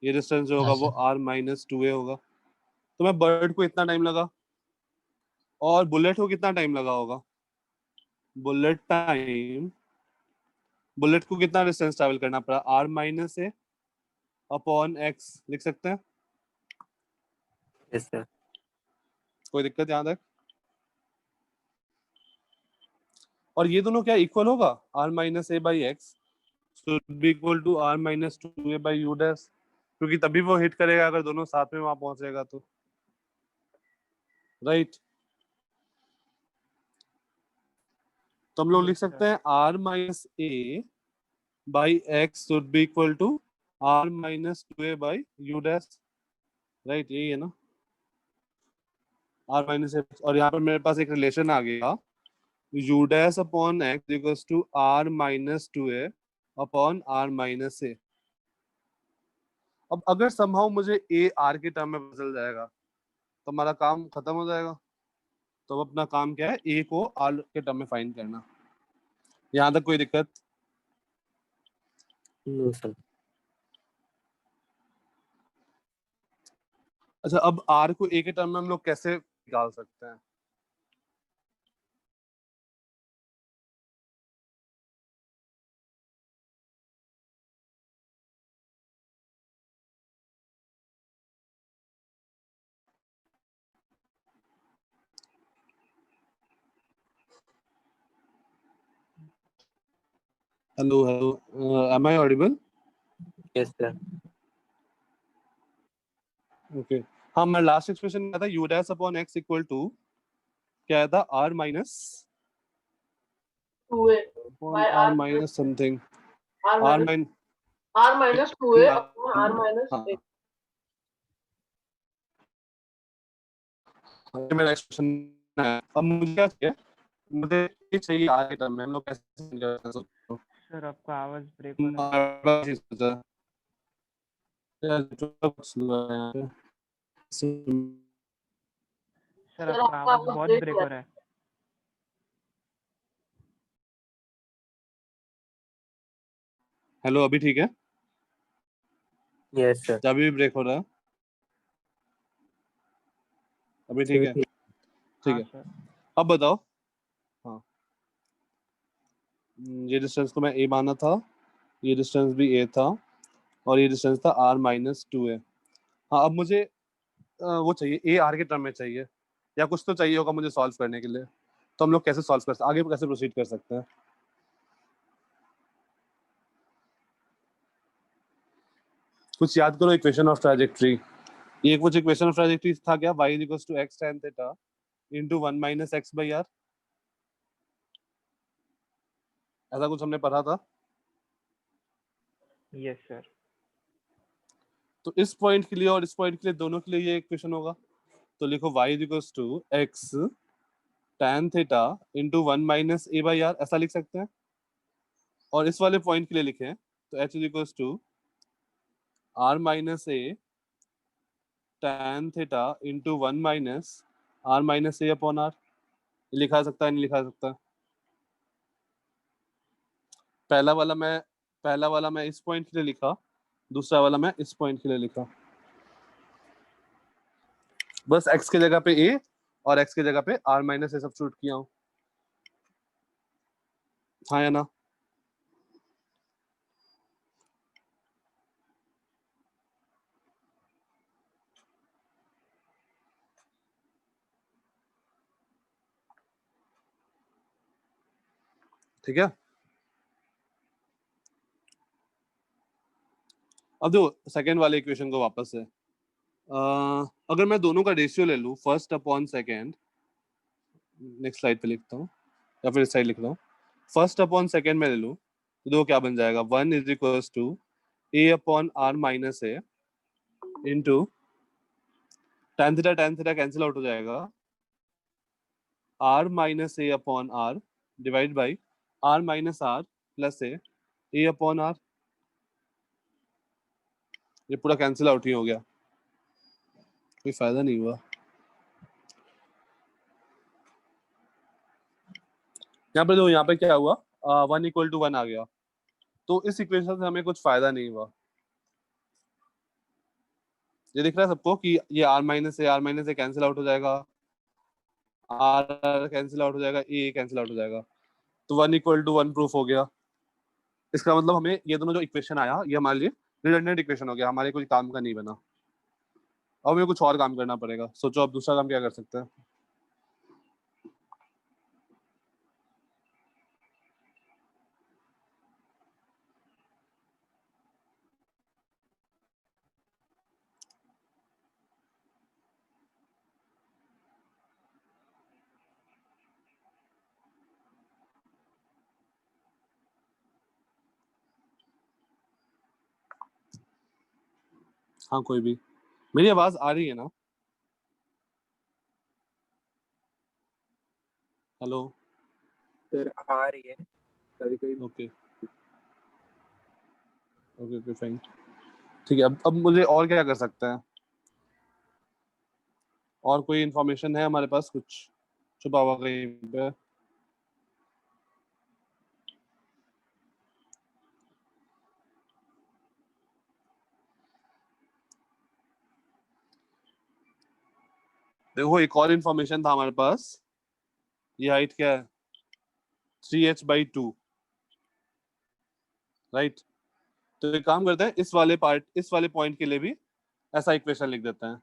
ये डिस्टेंस जो होगा वो r minus 2a होगा। तो मैं बर्ड को इतना टाइम लगा, और बुलेट को कितना टाइम लगा होगा? बुलेट को कितना डिस्टेंस ट्रैवल करना पड़ा? r माइनस ए अपॉन x, लिख सकते हैं? Yes sir. कोई दिक्कत यहाँ तक? और ये दोनों क्या इक्वल होगा? r minus a by x should be equal to r minus 2a by u dash, क्योंकि तभी वो हिट करेगा अगर दोनों साथ में वहां पहुंचेगा तो, राइट? तो हम लोग लिख सकते हैं r minus a by x should be equal to r minus 2a by u dash, right? यही है ना, r माइनस ए। और यहाँ पर मेरे पास एक रिलेशन आ गया, u dash upon x equals to r minus 2a upon r minus a। अब अगर समहाउ मुझे ए आर के टर्म में बदल जाएगा तो हमारा काम खत्म हो जाएगा। तो अब अपना काम क्या है, ए को आर के टर्म में फाइंड करना। यहाँ तक कोई दिक्कत? No sir. अच्छा, अब आर को ए के टर्म में हम लोग कैसे निकाल सकते हैं? Hello hello, am I audible? Yes sir. Okay. हाँ, मैं लास्ट एक्सप्रेशन क्या था, u dash upon x equal to क्या आया था, r minus 2a upon by r r minus something, r r minus 2a upon r minus हाँ, a. ये मेरा एक्सप्रेशन है। अब मुझे क्या चाहिए, मुझे ये चाहिए आर के टर्म में, हम लोग कैसे कर सकते हैं? सर आपका आवाज ब्रेक हो रहा है। हमारा चीज़ होता है। यार, network slow है यहाँ पे। सर सर आपका आपका आवाज आवाज बहुत ब्रेक ब्रेक हो हो रहा है। हेलो, अभी ठीक है? Yes sir. अभी भी ब्रेक हो रहा है? अभी ठीक है? ठीक हाँ है, सर। अब बताओ। हाँ, ये डिस्टेंस को मैं ए माना था, ये डिस्टेंस भी ए था, और ये डिस्टेंस था आर माइनस 2a। हाँ, अब मुझे वो चाहिए, ए आर के टर्म में चाहिए, या कुछ तो चाहिए होगा मुझे सॉल्व करने के लिए। तो हम लोग कैसे सॉल्व कर सकते, आगे कैसे प्रोसीड कर सकते हैं? कुछ याद करो, इक्वेशन ऑफ ट्रैजेक्टरी। ये कुछ इक्वेशन ऑफ ट्रैजेक्टरी था क्या, y equals to x tan theta into 1 minus x by r, ऐसा कुछ हमने पढ़ा था। Yes sir. तो इस पॉइंट के लिए और इस पॉइंट के लिए, दोनों के लिए ये इक्वेशन होगा। तो लिखो y equals to x tan theta into 1 minus a by r, ऐसा लिख सकते हैं। और इस वाले पॉइंट के लिए लिखें तो h equals to r minus a tan theta into 1 minus r minus a upon r। लिखा सकता है, नहीं लिखा सकता? पहला वाला मैं इस पॉइंट के लिए लिखा, दूसरा वाला मैं इस पॉइंट के लिए लिखा। बस x की जगह पे a और x की जगह पे r माइनस a सब्स्टिट्यूट किया हूँ। हाँ या ना? ठीक है। अब जो सेकेंड वाले इक्वेशन को वापस से अगर मैं दोनों का रेशियो ले लूँ, first upon second, next slide पे लिखता हूँ या फिर इस साइड लिख रहा हूँ, फर्स्ट अपॉन सेकेंड में ले लूँ तो दो क्या बन जाएगा, 1 is equals to a upon r minus a into tan theta cancel out हो जाएगा, r minus a upon r divide by r minus r plus a upon r। ये पूरा कैंसिल आउट ही हो गया, कोई फायदा नहीं हुआ। यहाँ पे यहाँ पे क्या हुआ, 1 इक्वल टू 1 आ गया, तो इस इक्वेशन से हमें कुछ फायदा नहीं हुआ। ये दिख रहा है सबको कि ये r minus a cancel out हो जाएगा, आर कैंसिल आउट हो जाएगा, ए कैंसिल आउट हो जाएगा, तो 1 इक्वल टू 1 प्रूफ हो गया। इसका मतलब हमें ये दोनों जो इक्वेशन आया, ये हमारे लिए रिडंडेंट इक्वेशन हो गया, हमारे कोई काम का नहीं बना। अब हमें कुछ और काम करना पड़ेगा। सोचो अब दूसरा काम क्या कर सकते हैं। हाँ, कोई भी। मेरी आवाज आ रही है ना? हेलो? सर आ रही है कभी कभी। Okay okay okay, fine. ठीक है, अब मुझे और क्या कर सकते हैं? और कोई इंफॉर्मेशन है हमारे पास, कुछ छुपा हुआ कहीं पे? देखो, एक और इंफॉर्मेशन था हमारे पास, ये हाइट क्या है? 3h/2, right? तो एक काम करते हैं, इस वाले पॉइंट के लिए भी ऐसा इक्वेशन लिख देते हैं।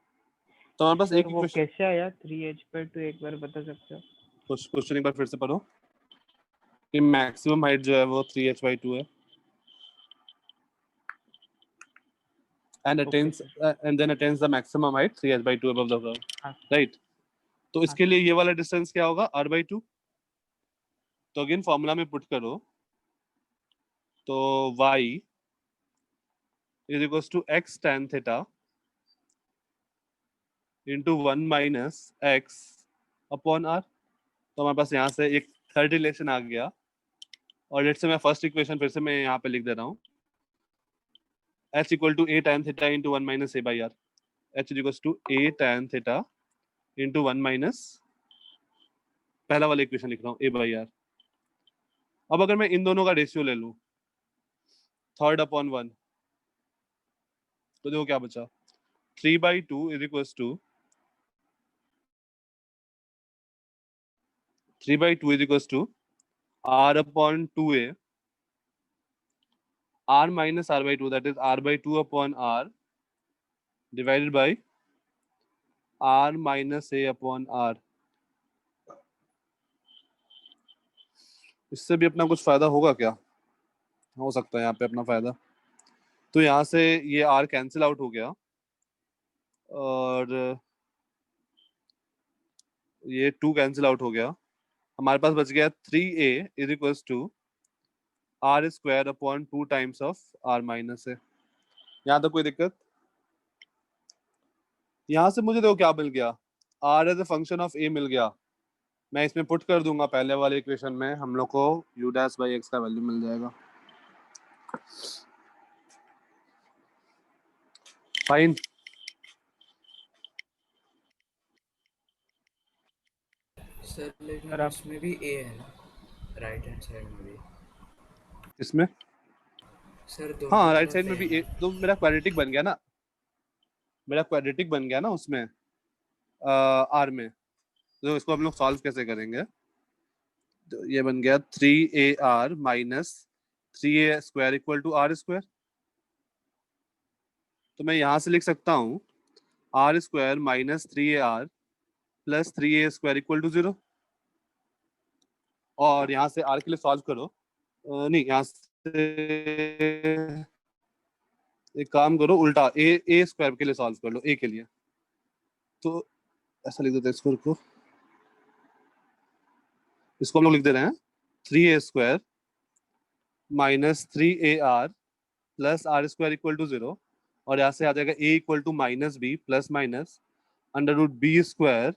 तो हमारे पास सर एक वो इक्वेशन, कैसे आया 3h/2 एक बार बता सकते हो? क्वेश्चन एक बार फिर से पढ़ो कि मैक्सिमम हाइट जो है वो 3h/2 है and okay attains sir. and then attains the maximum height 3h/2 above the curve, हाँ right? तो हाँ इसके लिए ये वाला डिस्टेंस क्या होगा? r/2। तो अगेन फॉर्मूला में पुट करो, तो y is equals to x tan theta into 1 minus x upon r। तो हमारे पास यहाँ से एक थर्ड रिलेशन आ गया, और लेट्स से मैं फर्स्ट इक्वेशन फिर से मैं यहाँ पे लिख दे रहा हूँ, h equal to a tan theta into 1 minus a by r। h is equals to a tan theta into 1 minus, पहला वाला इक्वेशन लिख रहा हूँ, a by r। अब अगर मैं इन दोनों का रेशियो ले लूं, 3/1, तो देखो क्या बचा, 3/2 is equals to 3/2 is equals to r/2a, r minus r/2, that is r/2 upon r divided by r minus a upon r। इससे भी अपना कुछ फायदा होगा क्या? हो सकता है यहाँ पे अपना फायदा। तो यहाँ से ये r कैंसिल आउट हो गया, और ये 2 कैंसिल आउट हो गया। हमारे पास बच गया 3a is equals to r square upon 2 times of r minus a। यहाँ तक कोई दिक्कत? यहाँ से मुझे देखो क्या मिल गया, r as a function of a मिल गया। मैं इसमें पुट कर दूंगा पहले वाले इक्वेशन में, हम लोग को u डैश बाई x का वैल्यू मिल जाएगा। फाइन। सर लेकिन सर आप इसमें भी ए है ना, राइट हैंड साइड में भी? इसमें सर दोनों हाँ, राइट तरफ साइड में ए भी है। a, तो मेरा क्वाड्रेटिक बन गया ना, मेरा क्वाड्रेटिक बन गया ना उसमें r में। तो इसको हम लोग सॉल्व कैसे करेंगे? तो ये बन गया 3ar minus 3a square equal to r square. तो मैं यहाँ से लिख सकता हूँ r square minus 3ar plus 3a square equal to 0। और यहाँ से r के लिए सॉल्व करो, नहीं यहाँ से एक काम करो, उल्टा a स्क्वायर के लिए सॉल्व कर लो, a के लिए। तो ऐसा लिख देते हैं इसको हम लोग लिख दे रहे हैं 3a square minus 3ar plus r square equal to 0। और यहाँ से आ जाएगा a equal to minus b plus minus under root b square,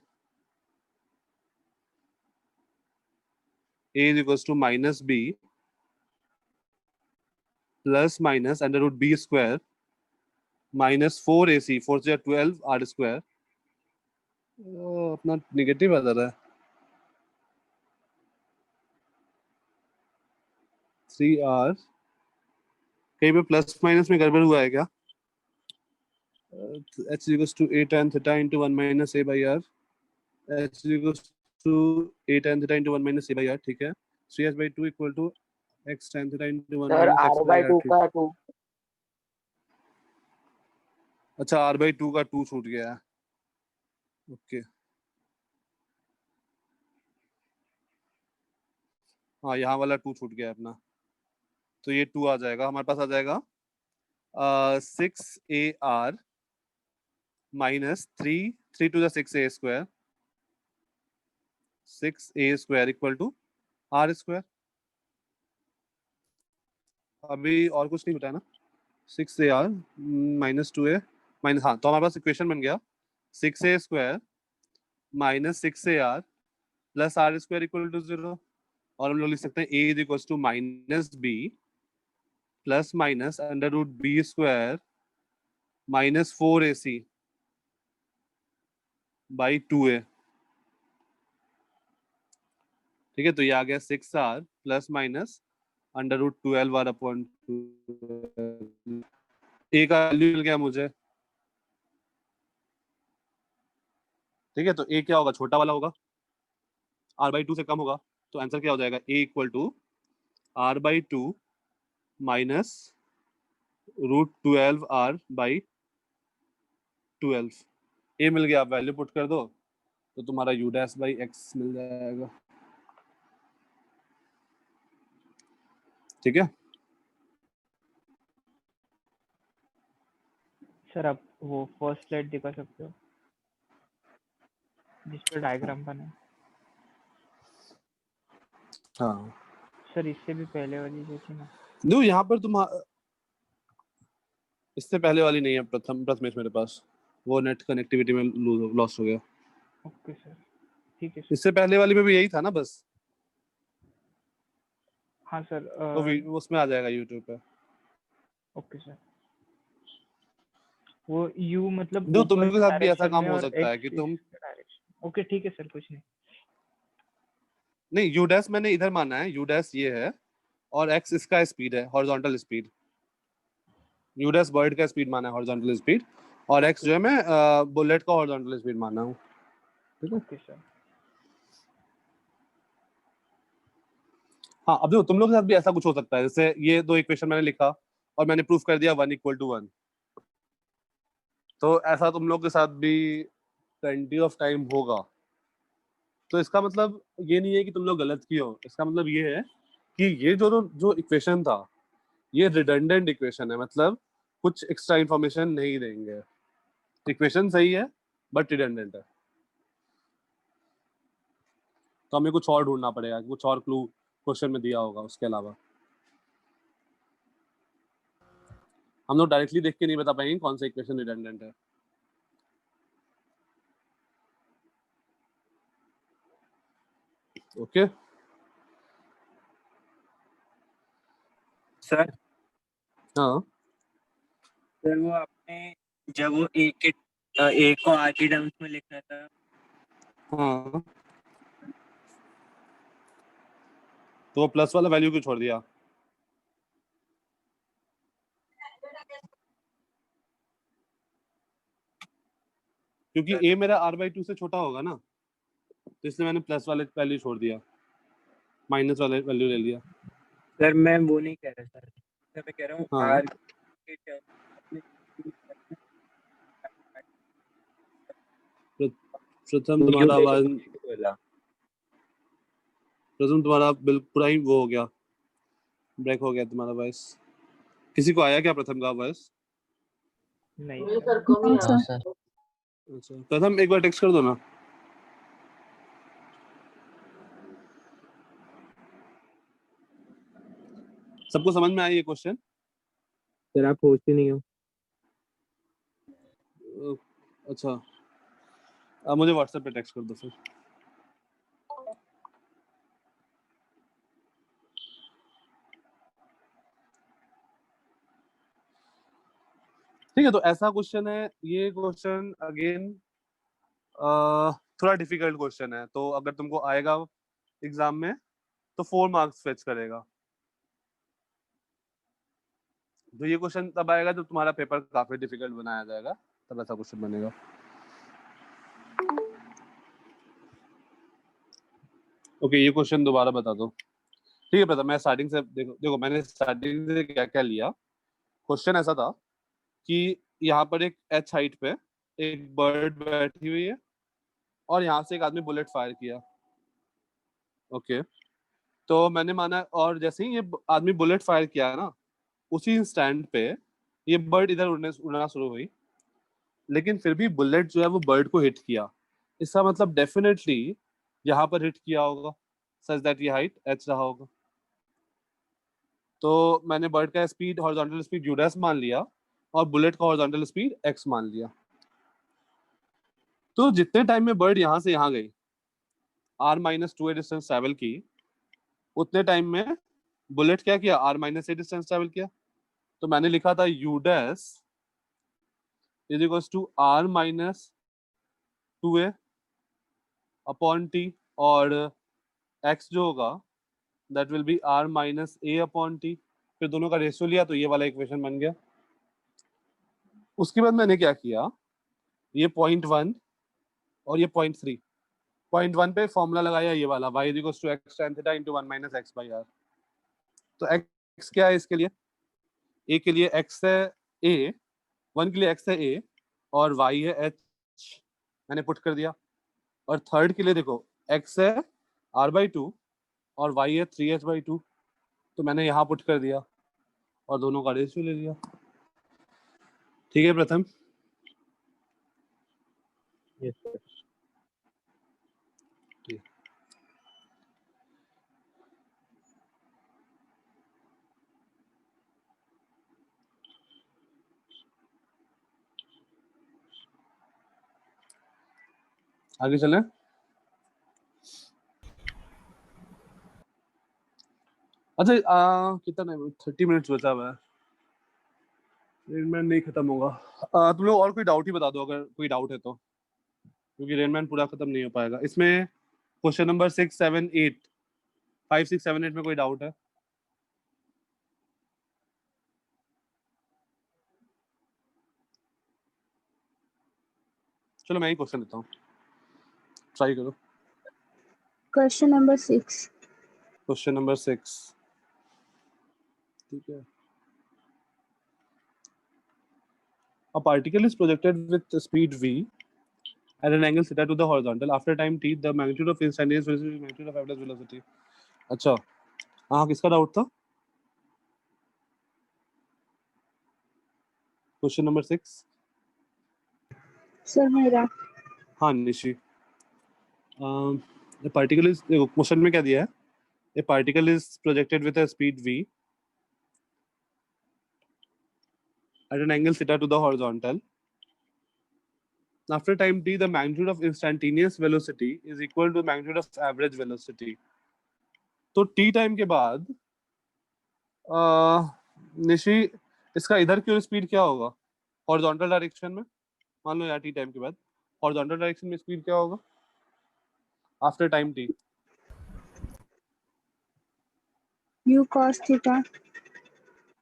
a is equal to minus b plus minus under root b square minus 4ac, 4 से 12 r स्क्वायर। अपना negative आ रहा है, 3r कहीं पे प्लस माइनस में गड़बड़ हुआ है क्या? h equals to a tan theta into 1 minus a by r, h equals to a tan theta into 1 minus a by r, ठीक है। 3h/2 equal to x tan theta into 1 sir minus x by r, r/2 ठीक। का 2। अच्छा, r/2 का 2 छूट गया है, okay. हाँ, यहाँ वाला 2 छूट गया है अपना, तो ये 2 आ जाएगा, हमारे पास आ जाएगा 6ar minus 3 to the 6a square, 6a square equal to r square. अभी और कुछ नहीं बता ना, 6ar माइनस 2a माइनस, हाँ, तो हमारे पास इक्वेशन बन गया 6a square minus 6ar plus r square equal to 0। और हम लोग लिख सकते हैं a is equal to minus b plus minus under root b square -4ac by 2a। ठीक है, तो ये आ गया 6r plus minus √12r upon 2। a का वैल्यू मिल गया मुझे। ठीक है, तो a क्या होगा, छोटा वाला होगा, r/2 से कम होगा, तो आंसर क्या हो जाएगा, a = r/2 minus √12r/12। a मिल गया, आप वैल्यू पुट कर दो तो तुम्हारा u'/x मिल जाएगा। ठीक है, सर आप वो फर्स्ट स्लाइड दिखा सकते हो जिस पे डायग्राम बना है? हाँ सर इससे भी पहले वाली जो थी ना। दो, यहाँ पर तुम इससे पहले वाली नहीं है, प्रथमेश मेरे पास, वो नेट कनेक्टिविटी में लॉस हो गया। ओके सर, ठीक है सर। इससे पहले वाली में भी यही था ना बस, हाँ सर। तो उसमें आ जाएगा यूट्यूब पे। Okay sir. वो u मतलब दो, तुम ऊपर लोगों के साथ भी ऐसा डायरेक्शन काम में हो और सकता है x कि इस तुम डायरेक्शन। ओके ठीक है सर, कुछ नहीं। नहीं, u' मैंने इधर माना है, u' ये है और x इसका स्पीड है, हॉरिजॉन्टल स्पीड। u' बर्ड का स्पीड माना है, हॉरिजॉन्टल स्पीड, और x जो है मैं बुलेट का हॉरिजॉन्टल स्पीड माना हूँ। ठीक है, ओके सर। हाँ, अब देखो तुम लोग के साथ भी ऐसा कुछ हो सकता है, जैसे ये दो इक्वेशन मैंने लिखा और मैंने प्रूफ कर दिया 1 = 1, तो ऐसा तुम लोग के साथ भी प्लेंटी ऑफ टाइम होगा। तो इसका मतलब ये नहीं है कि तुम लोग गलत किए हो, इसका मतलब ये है कि ये जो इक्वेशन था ये रिडंडेंट इक्वेशन है, मतलब कुछ एक्स्ट्रा इंफॉर्मेशन नहीं देंगे। इक्वेशन सही है बट रिडंडेंट है, तो हमें कुछ और ढूंढना पड़ेगा, कुछ और क्लू क्वेश्चन में दिया होगा उसके अलावा। हम लोग डायरेक्टली देख के नहीं बता पाएंगे कौन सा इक्वेशन रिडंडेंट है। ओके सर हाँ, सर वो आपने जब वो ए को आर के टर्म्स में लिखा था, हाँ, तो वो प्लस वाला वैल्यू क्यों छोड़ दिया? क्योंकि a मेरा r/2 से छोटा होगा ना, तो इसलिए मैंने प्लस वाले वैल्यू छोड़ दिया, माइनस वाले वैल्यू ले लिया। सर मैं वो नहीं कह रहा सर, मैं कह रहा हूँ हाँ। आर के टर्म्स में प्रथम तुम्हारा आवाज, बोला। प्रथम तुम्हारा बिल्कुल पूरा ही वो हो गया, ब्रेक हो गया तुम्हारा वॉइस। किसी को आया क्या प्रथम का वॉइस? नहीं मेरे सर। सर कम ही हाँ, आ सर। अच्छा, प्रथम एक बार टेक्स्ट कर दो ना। सबको समझ में आई ये क्वेश्चन? सर आप होस्ट ही नहीं हो। अच्छा, अब मुझे व्हाट्सएप पे टेक्स्ट कर दो फिर। ठीक है, तो ऐसा क्वेश्चन है ये। क्वेश्चन अगेन थोड़ा डिफिकल्ट क्वेश्चन है, तो अगर तुमको आएगा एग्जाम में तो 4 मार्क्स फेच करेगा। तो ये क्वेश्चन तब आएगा जब तुम्हारा पेपर काफी डिफिकल्ट बनाया जाएगा, तब ऐसा क्वेश्चन बनेगा। ओके, ये क्वेश्चन दोबारा बता दो। ठीक है प्रथम, मैं स्टार्टिंग से देखो मैंने स्टार्टिंग से क्या क्या लिया। क्वेश्चन ऐसा था कि यहाँ पर एक h हाइट पे एक बर्ड बैठी हुई है और यहाँ से एक आदमी बुलेट फायर किया। ओके, तो मैंने माना, और जैसे ही ये आदमी बुलेट फायर किया ना, उसी इंस्टेंट पे ये बर्ड इधर उड़ना शुरू हुई, लेकिन फिर भी बुलेट जो है वो बर्ड को हिट किया। इसका मतलब डेफिनेटली यहाँ पर हिट किया होगा, सच दैट ये हाइट h रहा होगा। तो मैंने बर्ड का स्पीड, हॉरिजॉन्टल स्पीड u' मान लिया और बुलेट का हॉरिजॉन्टल स्पीड x मान लिया। तो जितने टाइम में बर्ड यहाँ से यहाँ गई, r-2a डिस्टेंस ट्रैवल की, उतने टाइम में बुलेट क्या किया, r-a डिस्टेंस ट्रैवल किया। तो मैंने लिखा था u' is equals to r minus 2a upon t, और x जो होगा that will be r minus a upon t। फिर दोनों का रेशियो लिया तो ये वाला इक्वेशन बन गया। उसके बाद मैंने क्या किया, ये 0.1 और ये 0.3, 0.1 पे फॉर्मूला लगाया ये वाला y equals to x tan theta into 1 minus x by r। तो x क्या है इसके लिए, a के लिए x है a, 1 के लिए x है a और y है h, मैंने पुट कर दिया। और थर्ड के लिए देखो x है r/2 और y है 3h/2, तो मैंने यहाँ पुट कर दिया और दोनों का रेशियो ले लिया। ठीक है प्रथम? Yes sir. आगे चलें। अच्छा कितना टाइम, 30 मिनट्स बचा हुआ है, रेनमैन नहीं खत्म होगा। तुम लोग और कोई डाउट ही बता दो अगर कोई डाउट है तो, क्योंकि रेनमैन पूरा खत्म नहीं हो पाएगा। इसमें क्वेश्चन नंबर 6, 7, 8, 5, 6, 7, 8 में कोई डाउट है? चलो मैं ही क्वेश्चन देता हूँ, ट्राई करो। Question number 6. क्वेश्चन नंबर 6, ठीक है। A particle is projected with the speed v at an angle theta to the horizontal. After time t, the magnitude of instantaneous velocity is magnitude of average velocity. अच्छा, हाँ किसका doubt था? Question number 6। Sir, मेरा. हाँ Nishi. The particle is, देखो question में क्या दिया है, a particle is projected with a speed v at an angle theta to the horizontal. After time t, the magnitude of instantaneous velocity is equal to magnitude of average velocity. तो t time के बाद निशी इसका इधर की speed क्या होगा horizontal direction में? मान लो यार टी टाइम के बाद हॉरिजॉन्टल डायरेक्शन में स्पीड क्या होगा after time T? U cos theta.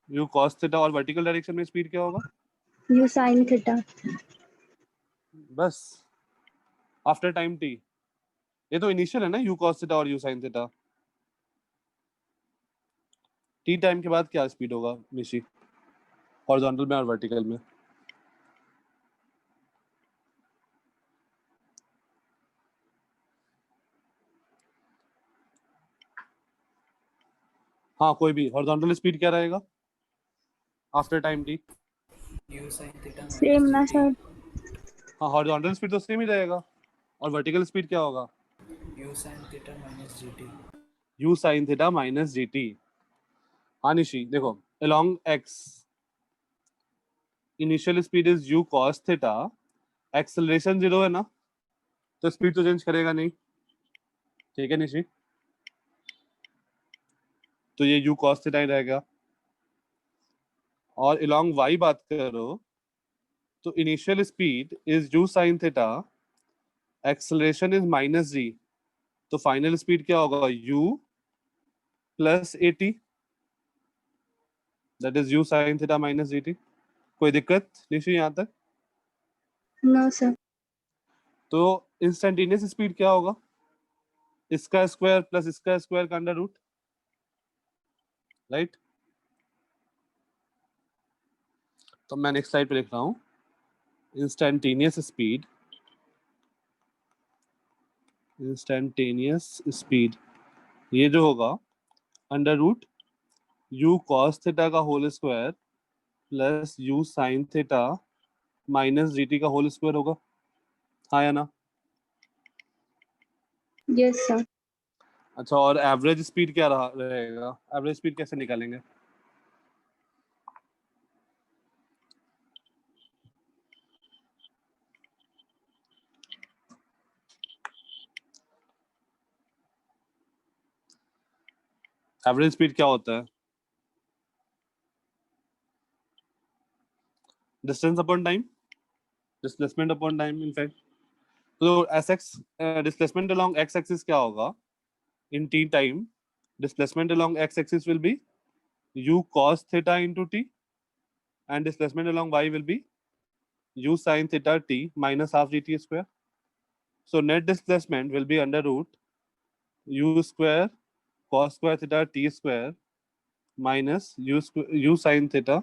You cos theta. और वर्टिकल डायरेक्शन में स्पीड क्या होगा? U sin theta. बस आफ्टर टाइम टी। ये तो इनिशियल है ना, यू कॉस थीटा और you sine theta. T time के बाद क्या स्पीड होगा निशी हॉरिजॉन्टल में और वर्टिकल में? हाँ कोई भी, हॉरिजॉन्टल स्पीड क्या रहेगा after time T? U sin theta Same ना minus sir. हाँ हॉरिजॉन्टल स्पीड तो सेम ही रहेगा, और वर्टिकल स्पीड क्या होगा? U sin theta minus gt. You sine theta minus g T. हाँ निशी देखो, along x initial speed is you cos theta, acceleration 0 है ना, तो स्पीड तो चेंज करेगा नहीं। ठीक है निशी, तो ये यू कॉस थीटा ही रहेगा। और along y बात करो तो initial speed is u sine theta, acceleration is minus g, तो फाइनल स्पीड क्या होगा u plus a t, that is u sine theta minus g t. कोई दिक्कत निशी यहाँ तक? No sir. तो इंस्टेंटेनियस स्पीड क्या होगा? इसका स्क्वायर प्लस इसका स्क्वायर का अंडर रूट, राइट? तो मैं नेक्स्ट स्लाइड पे लिख रहा हूँ, इंस्टेंटेनियस स्पीड ये जो होगा under root u cos theta का whole square plus u sine theta minus g t का होल स्क्वायर होगा। हाँ या ना? Yes sir. अच्छा, और एवरेज स्पीड क्या रहेगा? एवरेज स्पीड कैसे निकालेंगे? एवरेज स्पीड क्या होता है? Distance upon time. Displacement upon time in fact. तो sx displacement along x axis क्या होगा इन t time? Displacement along x axis will be u cos theta into t and displacement along y will be u sin theta t minus half dt square. So net displacement will be under root u square cos square theta t square minus u sin theta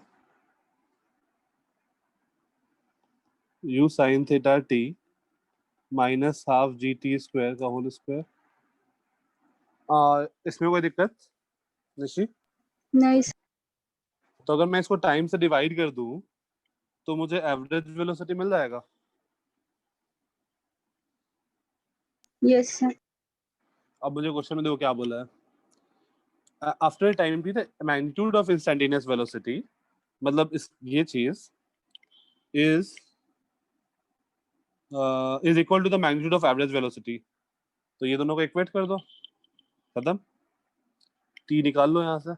t minus half gt square का whole square. इसमें कोई दिक्कत निशी? नहीं sir. तो अगर मैं इसको time से डिवाइड कर दूं तो मुझे एवरेज वेलोसिटी मिल जाएगा। Yes sir. अब मुझे क्वेश्चन में देखो क्या बोला है। After time t the magnitude of instantaneous velocity, मतलब इस ये चीज is equal to the magnitude of average velocity. तो ये दोनों को इक्वेट कर दो, खत्म। t निकाल लो यहाँ से।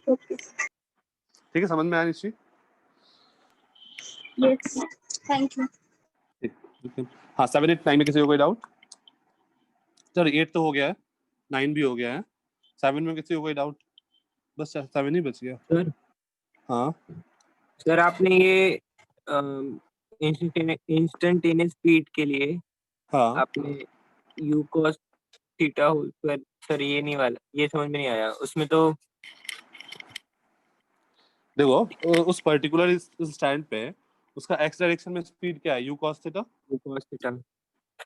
ओके ठीक है, समझ में आया निश्चित? Yes thank you. हाँ 7 8 9 में किसी को कोई डाउट? सर 8 तो हो गया है, 9 भी हो गया है, 7 में किसी को कोई डाउट? बस 7 ही बच गया। सर हाँ सर आपने ये इंस्टेंटेनियस स्पीड के लिए हाँ आपने u cos theta whole square, sir ये नहीं वाला, ये समझ में नहीं आया उसमें। तो देखो उस पर्टिकुलर स्टैंड पे उसका x डायरेक्शन में स्पीड क्या है? u cos theta. u cos theta.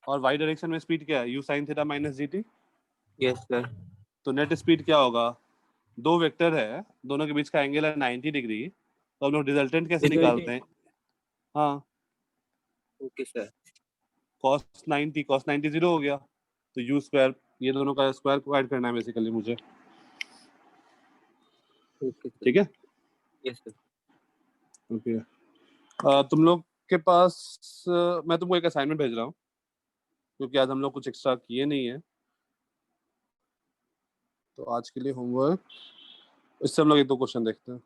और y डायरेक्शन में स्पीड क्या है? u sin theta minus gt। Yes sir. तो नेट स्पीड क्या होगा? दो वेक्टर है, दोनों के बीच का एंगल है 90 डिग्री। तो हम लोग रिजल्टेंट कैसे निकालते हैं? हाँ ओके सर। cos 90 0 हो गया, तो u स्क्वायर, ये दोनों का स्क्वायर को ऐड करना है बेसिकली मुझे। ओके ठीक है। Yes sir. ओके तुम लोग के पास मैं तुमको एक असाइनमेंट भेज रहा हूँ क्योंकि आज हम लोग कुछ एक्स्ट्रा किए नहीं है। तो आज के लिए होमवर्क, इससे हम लोग एक दो क्वेश्चन देखते हैं।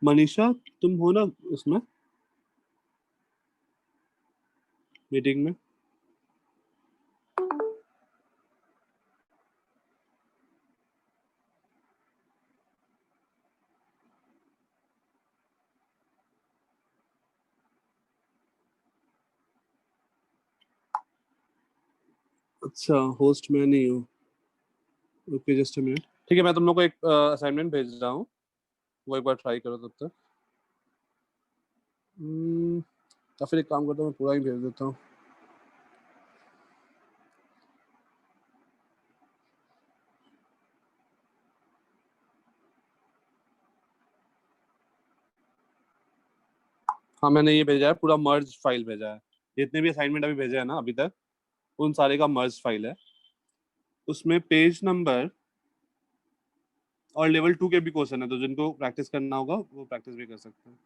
मनीषा तुम हो ना उसमें मीटिंग में? अच्छा होस्ट मैं नहीं हूँ। Okay just a minute. ठीक है, मैं तुम लोग को एक असाइनमेंट भेज रहा हूँ, वो एक बार ट्राई करो तब तक। या फिर एक काम करता हूँ, मैं पूरा ही भेज देता हूँ। हाँ मैंने ये भेजा है, पूरा मर्ज फाइल भेजा है। जितने भी असाइनमेंट अभी भेजे हैं ना अभी तक, उन सारे का मर्ज फाइल है। उसमें पेज नंबर और लेवल 2 के भी क्वेश्चन है, तो जिनको प्रैक्टिस करना होगा वो प्रैक्टिस भी कर सकते हैं।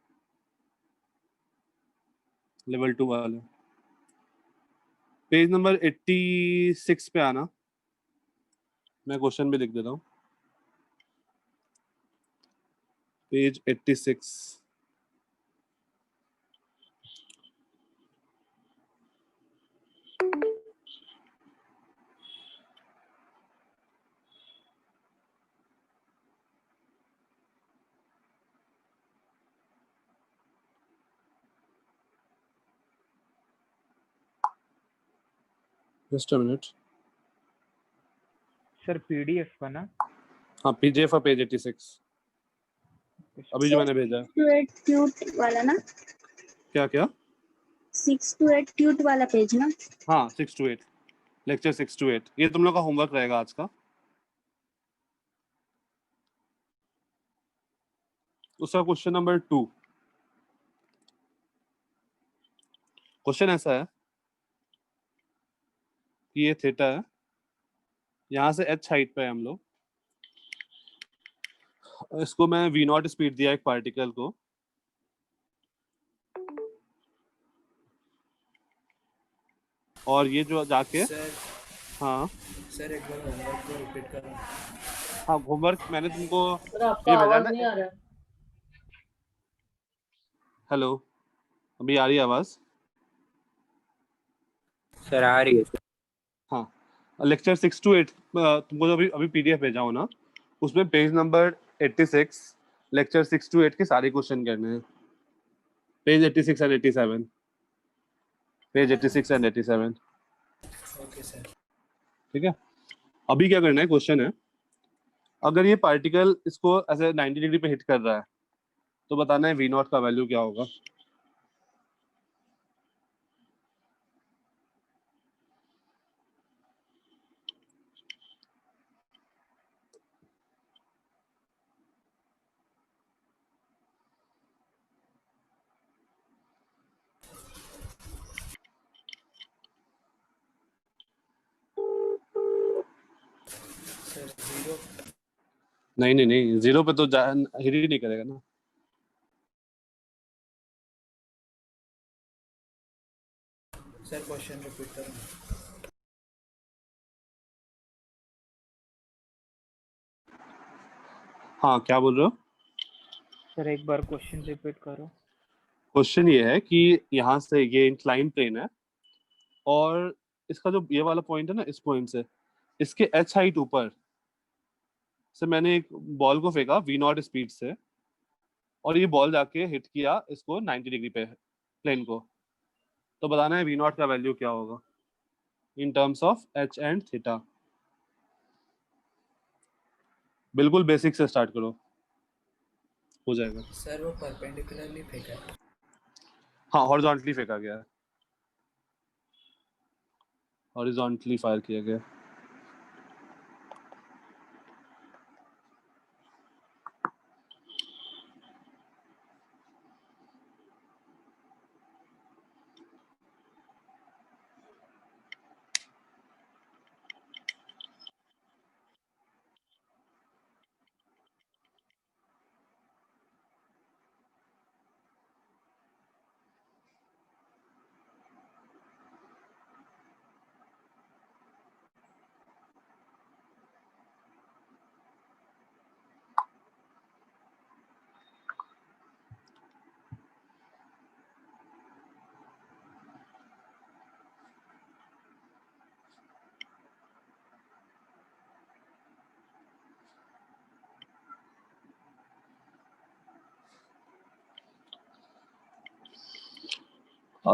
लेवल 2 वाले पेज नंबर 86 पे आना। मैं क्वेश्चन भी लिख देता हूँ, page 86। Just a minute. Sir PDF का ना? हाँ पीजेएफ का पेज 86 अभी जो मैंने भेजा है। 6 to 8 ट्यूट वाला ना? क्या क्या? 6 to 8 ट्यूट वाला पेज ना? हाँ 6 to 8, लेक्चर 6 to 8। ये तुम लोग का होमवर्क रहेगा आज का। उसका क्वेश्चन नंबर 2। क्वेश्चन ऐसा है कि ये थीटा है, यहाँ से h हाइट पे है हम लोग। इसको मैं v0 स्पीड दिया एक पार्टिकल को, और ये जो जाके सर हाँ सर एक बार होमवर्क को रिपीट करो। हाँ होमवर्क मैंने तुमको सर आपका ये भेजा आवाज ना। नहीं आ रहा। हेलो, अभी आ रही है आवाज? सर आ रही है सर। हाँ, लेक्चर 6 to 8 तुमको जो अभी पीडीएफ भेजा हो ना, उसमें पेज नंबर 86 लेक्चर 6 to 8 के सारे क्वेश्चन करने हैं। Page 86 and 87, page 86 and 87। Okay sir. ठीक है, अभी क्या करना है, क्वेश्चन है अगर ये पार्टिकल इसको ऐसे 90 डिग्री पे हिट कर रहा है तो बताना है वी नॉट का वैल्यू क्या होगा। सर 0। नहीं नहीं नहीं, जीरो पे तो हिट ही नहीं करेगा ना। सर क्वेश्चन रिपीट करो। हाँ, क्या बोल रहे हो? सर एक बार क्वेश्चन रिपीट करो। क्वेश्चन ये है कि यहाँ से ये इंक्लाइन प्लेन है और इसका जो ये वाला पॉइंट है ना, इस पॉइंट से इसके एच हाइट ऊपर से मैंने एक बॉल को फेंका वी नॉट स्पीड से और ये बॉल जाके हिट किया इसको 90 डिग्री पे प्लेन को। तो बताना है वी नॉट का वैल्यू क्या होगा in terms of H and theta. बिल्कुल बेसिक से स्टार्ट करो, हो जाएगा। सर वो परपेंडिकुलरली फेंका है। हाँ, हॉरिजॉन्टली फेंका गया है, हॉरिजॉन्टली फायर किया गया।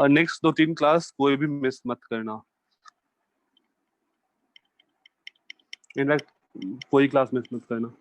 नेक्स्ट 2-3 क्लास कोई भी मिस मत करना, इनफैक्ट कोई क्लास मिस मत करना।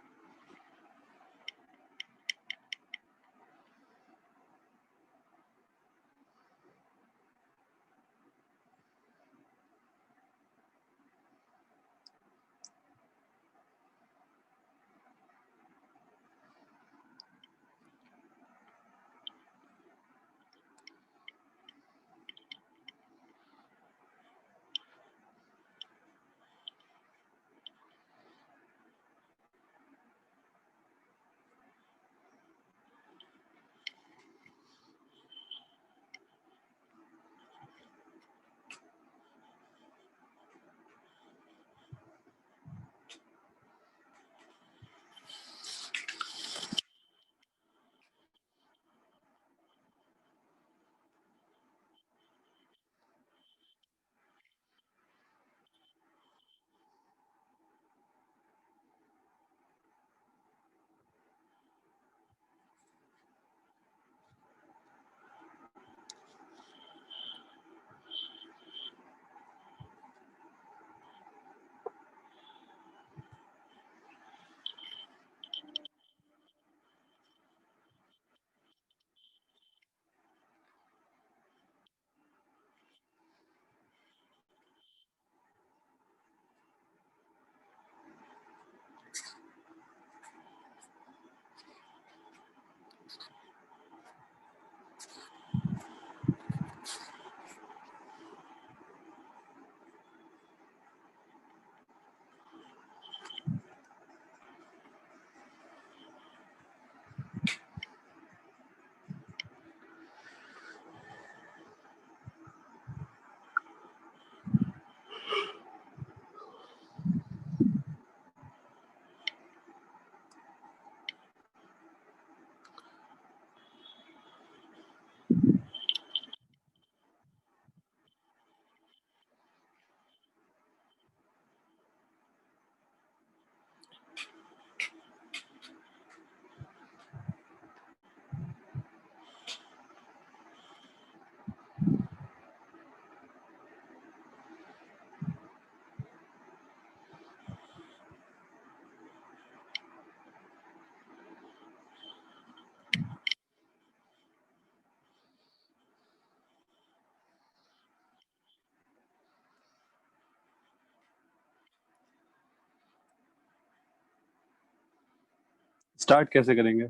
स्टार्ट कैसे करेंगे,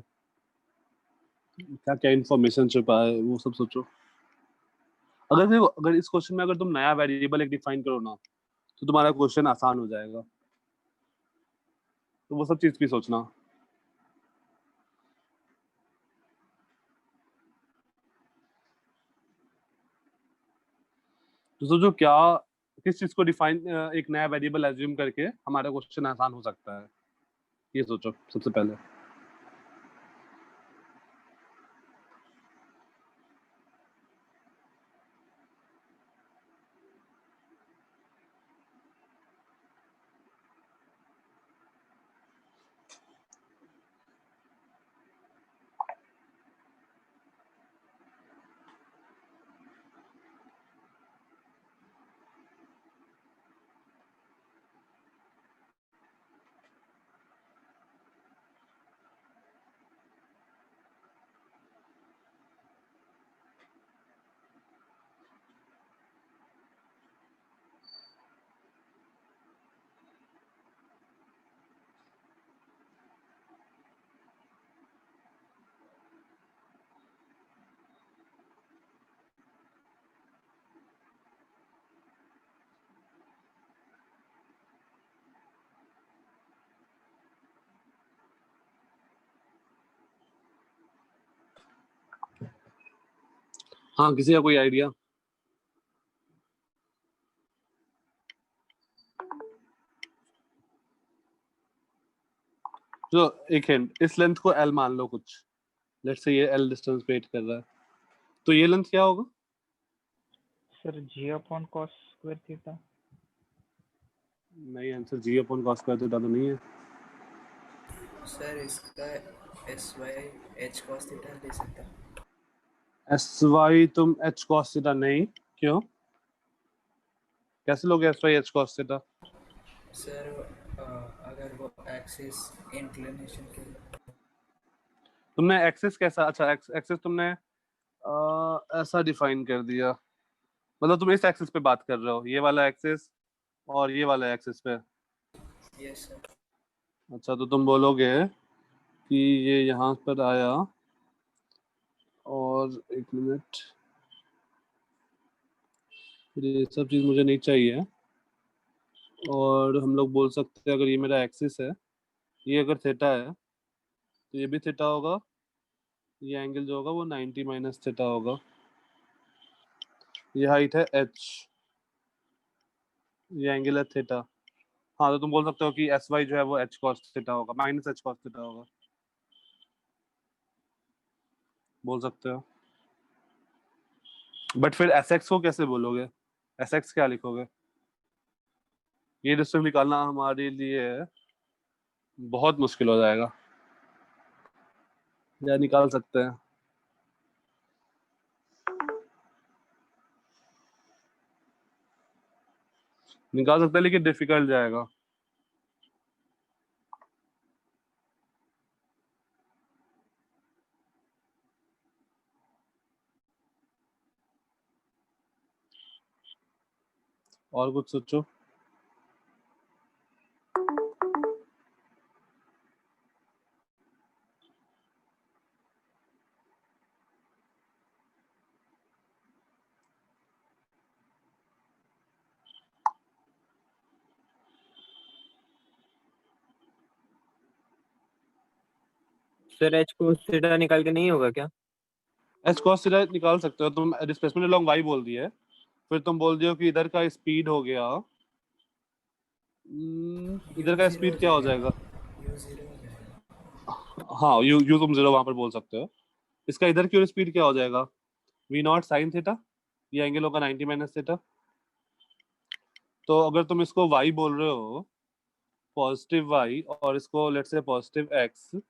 क्या क्या इन्फॉर्मेशन छुपा है वो सब सोचो। अगर इस क्वेश्चन में अगर तुम नया वेरिएबल एक डिफाइन करो ना तो तुम्हारा क्वेश्चन आसान हो जाएगा, तो वो सब चीज भी सोचना। तो सोचो क्या किस चीज को डिफाइन एक नया वेरिएबल एज्यूम करके हमारा क्वेश्चन आसान हो सकता है, ये सोचो सबसे पहले। हाँ, किसी का कोई आइडिया? जो एक हिंट, इस लेंथ को एल मान लो कुछ, लेट्स से ये एल डिस्टेंस वेट कर रहा है, तो ये लेंथ क्या होगा? Sir g/cos square theta. नहीं, आंसर g/cos स्क्वायर थीटा तो नहीं है। सर इसका s y h cos theta ले सकता। एस वाई तुम एच कॉस थीटा नहीं, क्यों? कैसे लोगे s y h cos theta? Sir अगर वो एक्सिस इंक्लिनेशन के तुमने एक्सिस कैसा, अच्छा एक्सिस तुमने ऐसा डिफाइन कर दिया, मतलब तुम इस एक्सिस पे बात कर रहे हो, ये वाला एक्सिस और ये वाला एक्सिस पे। Yes sir. अच्छा, तो तुम बोलोगे कि ये यहाँ पर आया और एक मिनट, ये सब चीज मुझे नहीं चाहिए, और हम लोग बोल सकते हैं अगर ये मेरा एक्सिस है, ये अगर थीटा है तो ये भी थीटा होगा, ये एंगल जो होगा वो 90 माइनस थीटा होगा, ये हाइट है h, ये एंगल है थीटा। हाँ, तो तुम बोल सकते हो कि एस वाई जो है वो एच कॉस थीटा होगा, माइनस एच कॉस थीटा होगा, बोल सकते हो। बट फिर एस एक्स को कैसे बोलोगे, एस एक्स क्या लिखोगे? ये डिस्टेंस निकालना हमारे लिए बहुत मुश्किल हो जाएगा, या निकाल सकते हैं? निकाल सकते हैं लेकिन डिफिकल्ट जाएगा। और कुछ सोचो। सर एच को थीटा निकाल के नहीं होगा क्या? एच कॉस थीटा निकाल सकते हो तुम, डिस्प्लेसमेंट अलोंग वाई बोल दिए, फिर तुम बोल दियो कि इधर का स्पीड हो गया, इधर का स्पीड क्या हो जाएगा? यू जीरो हो जाएगा। हाँ, यू तुम जीरो वहां पर बोल सकते हो। इसका इधर की स्पीड क्या हो जाएगा? वी नॉट साइन थीटा, ये एंगल होगा 90 माइनस थीटा। तो अगर तुम इसको y बोल रहे हो, पॉजिटिव y, और इसको लेट्स से पॉजिटिव x,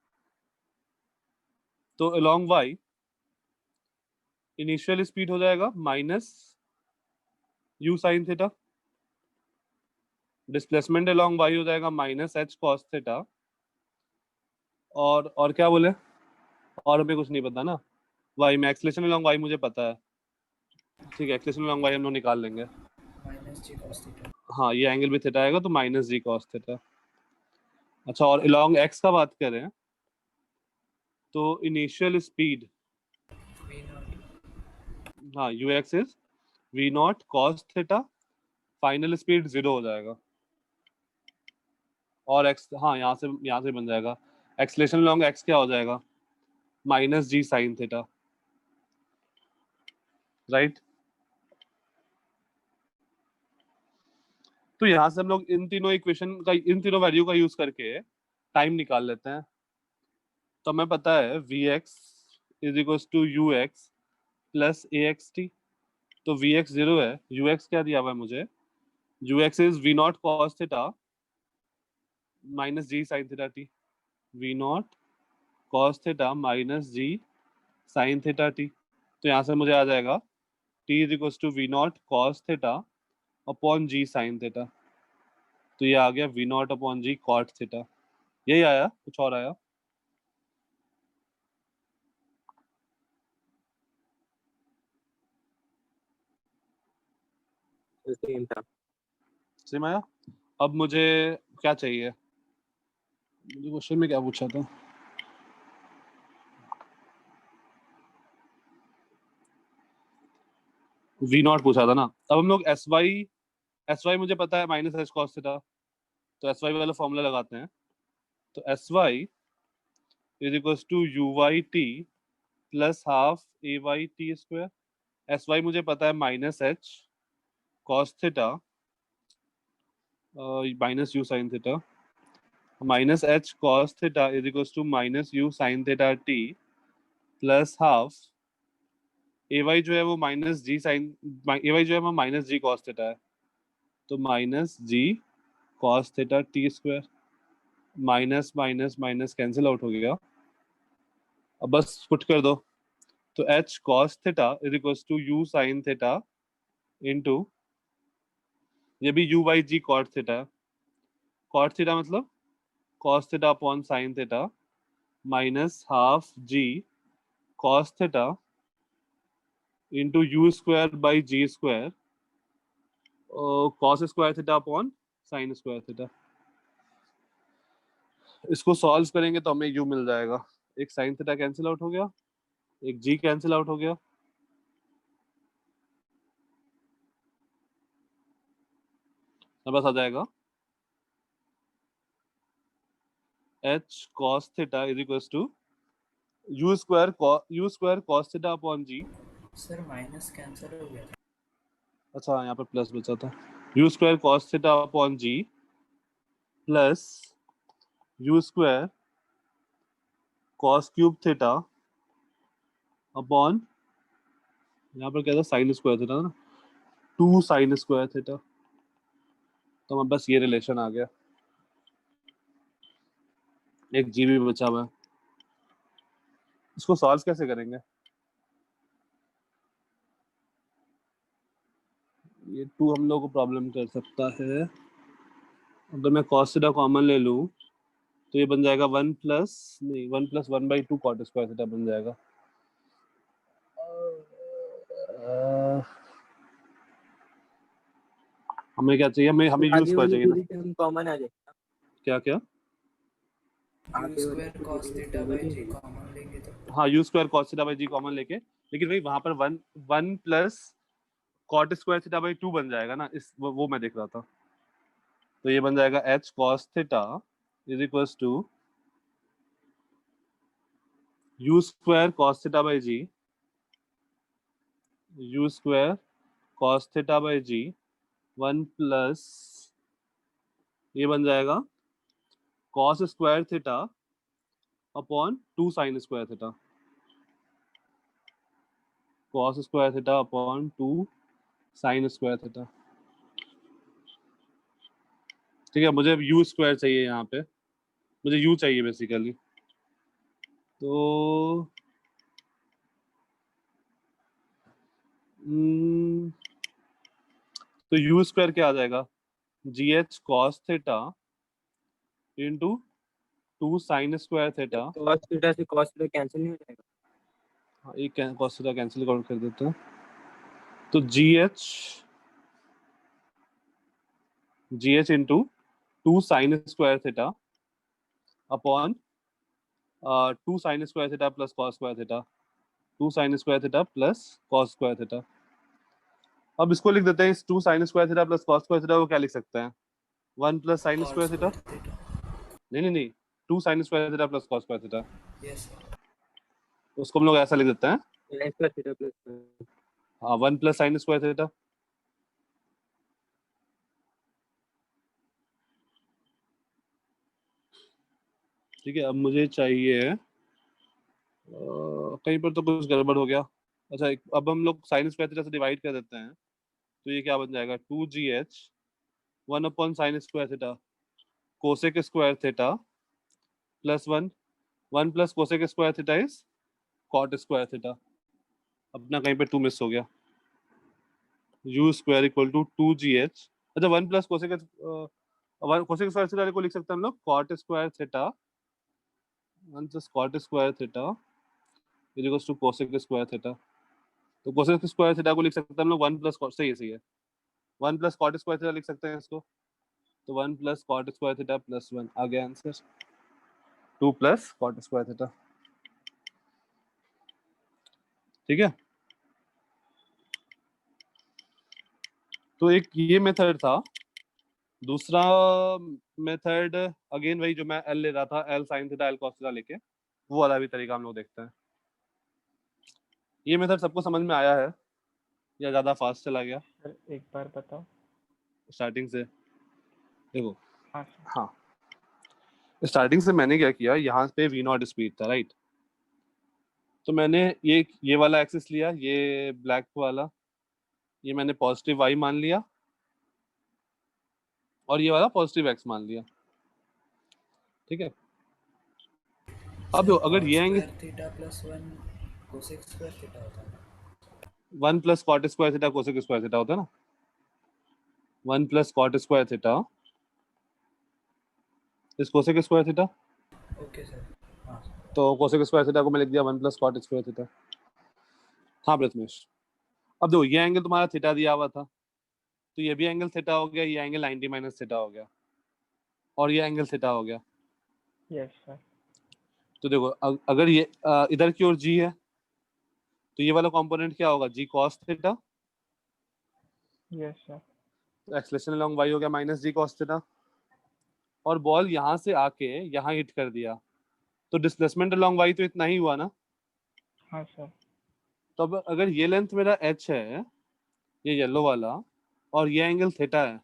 तो अलोंग y इनिशियल स्पीड हो जाएगा minus u sine theta, displacement along y हो जाएगा माइनस h cos थीटा, और क्या बोले, और हमें कुछ नहीं पता ना, y में एक्सेलरेशन अलोंग y मुझे पता है, ठीक है, एक्सेलरेशन अलोंग y हम लोग निकाल लेंगे। Minus g cos theta. हाँ, ये एंगल भी थीटा आएगा तो माइनस जी cos थीटा। अच्छा, और अलोंग x का बात करें तो इनिशियल स्पीड V naught. हाँ ux is v not cos theta, final speed 0 हो जाएगा और x हाँ यहाँ से बन जाएगा एक्सलेशन लॉन्ग x क्या हो जाएगा minus g sine theta, right. तो यहाँ से हम लोग इन तीनों इक्वेशन का इन तीनों वैल्यू का यूज करके टाइम निकाल लेते हैं। तो हमें पता है v x is equal to u x plus a x t. तो वी एक्स 0 है, यू एक्स क्या दिया हुआ है मुझे, u x is v not cos theta minus g sine theta t, v not cos theta minus g sine theta t. तो यहाँ से मुझे आ जाएगा t is equal to v not cos theta upon g sine theta. तो ये आ गया we not upon g cot theta. यही आया, कुछ और आया? सेम था। सेम आया। अब मुझे क्या चाहिए, मुझे क्वेश्चन में क्या पूछा था, वी नॉट पूछा था ना। अब हम लोग एस वाई मुझे पता है माइनस एच कॉस थीटा, तो एस वाई वाला फॉर्मूला लगाते हैं। तो s y is equal to u y t plus half a y t square. S y मुझे पता है minus h cos theta minus u sine theta, minus h cos theta is equal to minus u sine theta t plus half a y जो है वो minus g sine, a y जो है वो minus g cos theta है, तो minus g cos theta t square. Minus minus minus cancel out हो गया, अब बस पुट कर दो। तो h cos theta is equal to u sine theta into ये भी u by g cot theta है, कॉट थीटा मतलब cos theta upon sine theta minus half g cos theta into u square by g square cos square theta upon sine square theta. इसको solve करेंगे तो हमें you मिल जाएगा, एक sine theta cancel out हो गया, एक जी कैंसिल आउट हो गया, अब बस आ जाएगा h cos theta is equals to u square cos theta upon g। Sir minus cancel हो गया था। अच्छा यहाँ पर प्लस बचा था, u square cos theta upon g plus u square cos cube theta upon यहाँ पर क्या था साइन स्क्वायर थीटा ना, 2 साइन स्क्वायर थीटा। तो हमें बस ये रिलेशन आ गया, एक जी भी बचा हुआ है। इसको सॉल्व कैसे करेंगे, ये 2 हम लोग को प्रॉब्लम कर सकता है। अगर मैं cos थीटा कॉमन ले लूँ तो ये बन जाएगा 1 plus 1 by 2 cot square theta बन जाएगा। हमें क्या चाहिए, हमें यूज आगे कर वाली चाहिए ना, पूरी टर्म कॉमन आ जाएगा। क्या क्या यू आगे वाली स्क्वायर कॉस पूरी थीटा टर्म बाई नहीं जी होगी। कॉमन लेंगे तो हाँ you square cos theta by ji common लेके, लेकिन भाई वहां पर 1 plus cot square theta by 2 बन जाएगा ना, इस वो मैं देख रहा था। तो ये बन जाएगा h cos theta is equals to u square cos theta by g, u square cos theta by g 1 plus ये बन जाएगा cos square theta upon 2 sine square theta, cos square theta upon 2 sine square theta. ठीक है, मुझे you square चाहिए, यहाँ पे मुझे यू चाहिए बेसिकली। तो तो यू स्क्वायर क्या आ जाएगा, जी H cos theta into 2 sine square theta. cos theta से cos थीटा कैंसिल नहीं हो जाएगा। हाँ एक कॉस थीटा कैंसिल कर देते हैं, तो जी H into 2 sine square theta upon 2 sin square theta plus cos square theta, 2 sin square theta plus cos square theta. अब इसको लिख देते हैं, इस 2 sin square theta plus cos square theta को क्या लिख सकते हैं? 1 plus sin Cos square theta, square theta. नहीं 2 sin square theta plus cos square theta, Yes, sir. उसको हम लोग ऐसा लिख देते हैं, Left plus theta plus हाँ 1 प्लस sin स्क्वायर थीटा। ठीक है, अब मुझे चाहिए कहीं पर तो कुछ गड़बड़ हो गया। अच्छा अब हम लोग sin स्क्वायर थीटा से डिवाइड कर देते हैं, तो ये क्या बन जाएगा? 2gh 1 अपॉन sin square theta cosec square theta plus 1 plus cosec square theta is cot square theta. अपना कहीं पे 2 मिस हो गया। u square equal to 2gh, अच्छा 1 प्लस कोसेक स्क्वायर थीटा को लिख सकते हैं हम लोग cot square theta 1 plus cot square theta is equal to cosec square theta. तो कोसेक स्क्वायर थीटा को लिख सकते हैं हम लोग 1 प्लस कॉट, सही है 1 प्लस कॉट स्क्वायर थीटा लिख सकते हैं इसको, तो 1 plus cot square theta plus 1 आ गया answer, 2 plus cot square theta. ठीक है, तो एक ये मेथड था। दूसरा मेथड अगेन वही जो मैं एल ले रहा था, L sine theta L cos theta लेके, वो वाला भी तरीका हम लोग देखते हैं। ये मेथड सबको समझ में आया है या ज्यादा फास्ट चला गया? सर एक बार बताओ। स्टार्टिंग से देखो, हाँ सर। हाँ स्टार्टिंग से मैंने क्या किया, यहाँ पे वी नॉट स्पीड था राइट, तो मैंने ये वाला एक्सिस लिया, ये ब्लैक वाला, ये मैंने पॉजिटिव वाई मान लिया और ये वाला पॉजिटिव एक्स मान लिया। ठीक है, अब Sir, अगर cot ये angle square theta plus 1 cosec square theta होता है ना? 1 plus cot square theta cosec square theta होता है ना, 1 plus cot square theta is cosec square theta, Okay, sir. हाँ sir. तो कोसेक स्क्वायर थीटा को मैं लिख दिया 1 प्लस कॉट स्क्वायर थीटा। हाँ प्रथमेश, अब देखो ये एंगल तुम्हारा थीटा दिया हुआ था, तो ये भी एंगल थीटा हो गया, ये एंगल 90 माइनस थीटा हो गया और ये एंगल थीटा हो गया। Yes sir. तो देखो अगर ये इधर की ओर जी है तो ये वाला कंपोनेंट क्या होगा? जी कॉस थीटा, यस सर। तो एक्सलेशन अलोंग वाई हो गया माइनस जी कॉस थीटा, और बॉल यहाँ से आके यहाँ हिट कर दिया, तो डिस्प्लेसमेंट अलोंग वाई तो इतना ही हुआ ना। हाँ सर। तो अब अगर ये लेंथ मेरा एच है, ये येलो वाला, और ये एंगल थीटा है,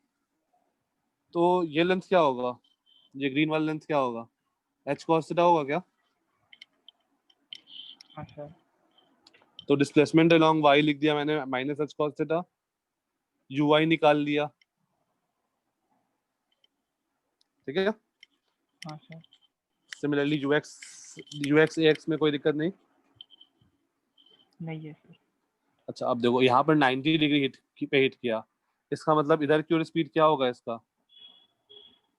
तो ये लेंथ क्या होगा? ये ग्रीन वाला लेंथ क्या होगा? एच कॉस थीटा होगा क्या? हाँ सर। तो डिस्प्लेसमेंट अलोंग वाई लिख दिया मैंने minus h cos theta, u y निकाल लिया। ठीक है, हाँ sir. Similarly u x a x में कोई दिक्कत नहीं। नहीं है सर। अच्छा अब देखो यहाँ पर 90 डिग्री हिट किया, इसका मतलब इधर की ओर स्पीड क्या होगा इसका?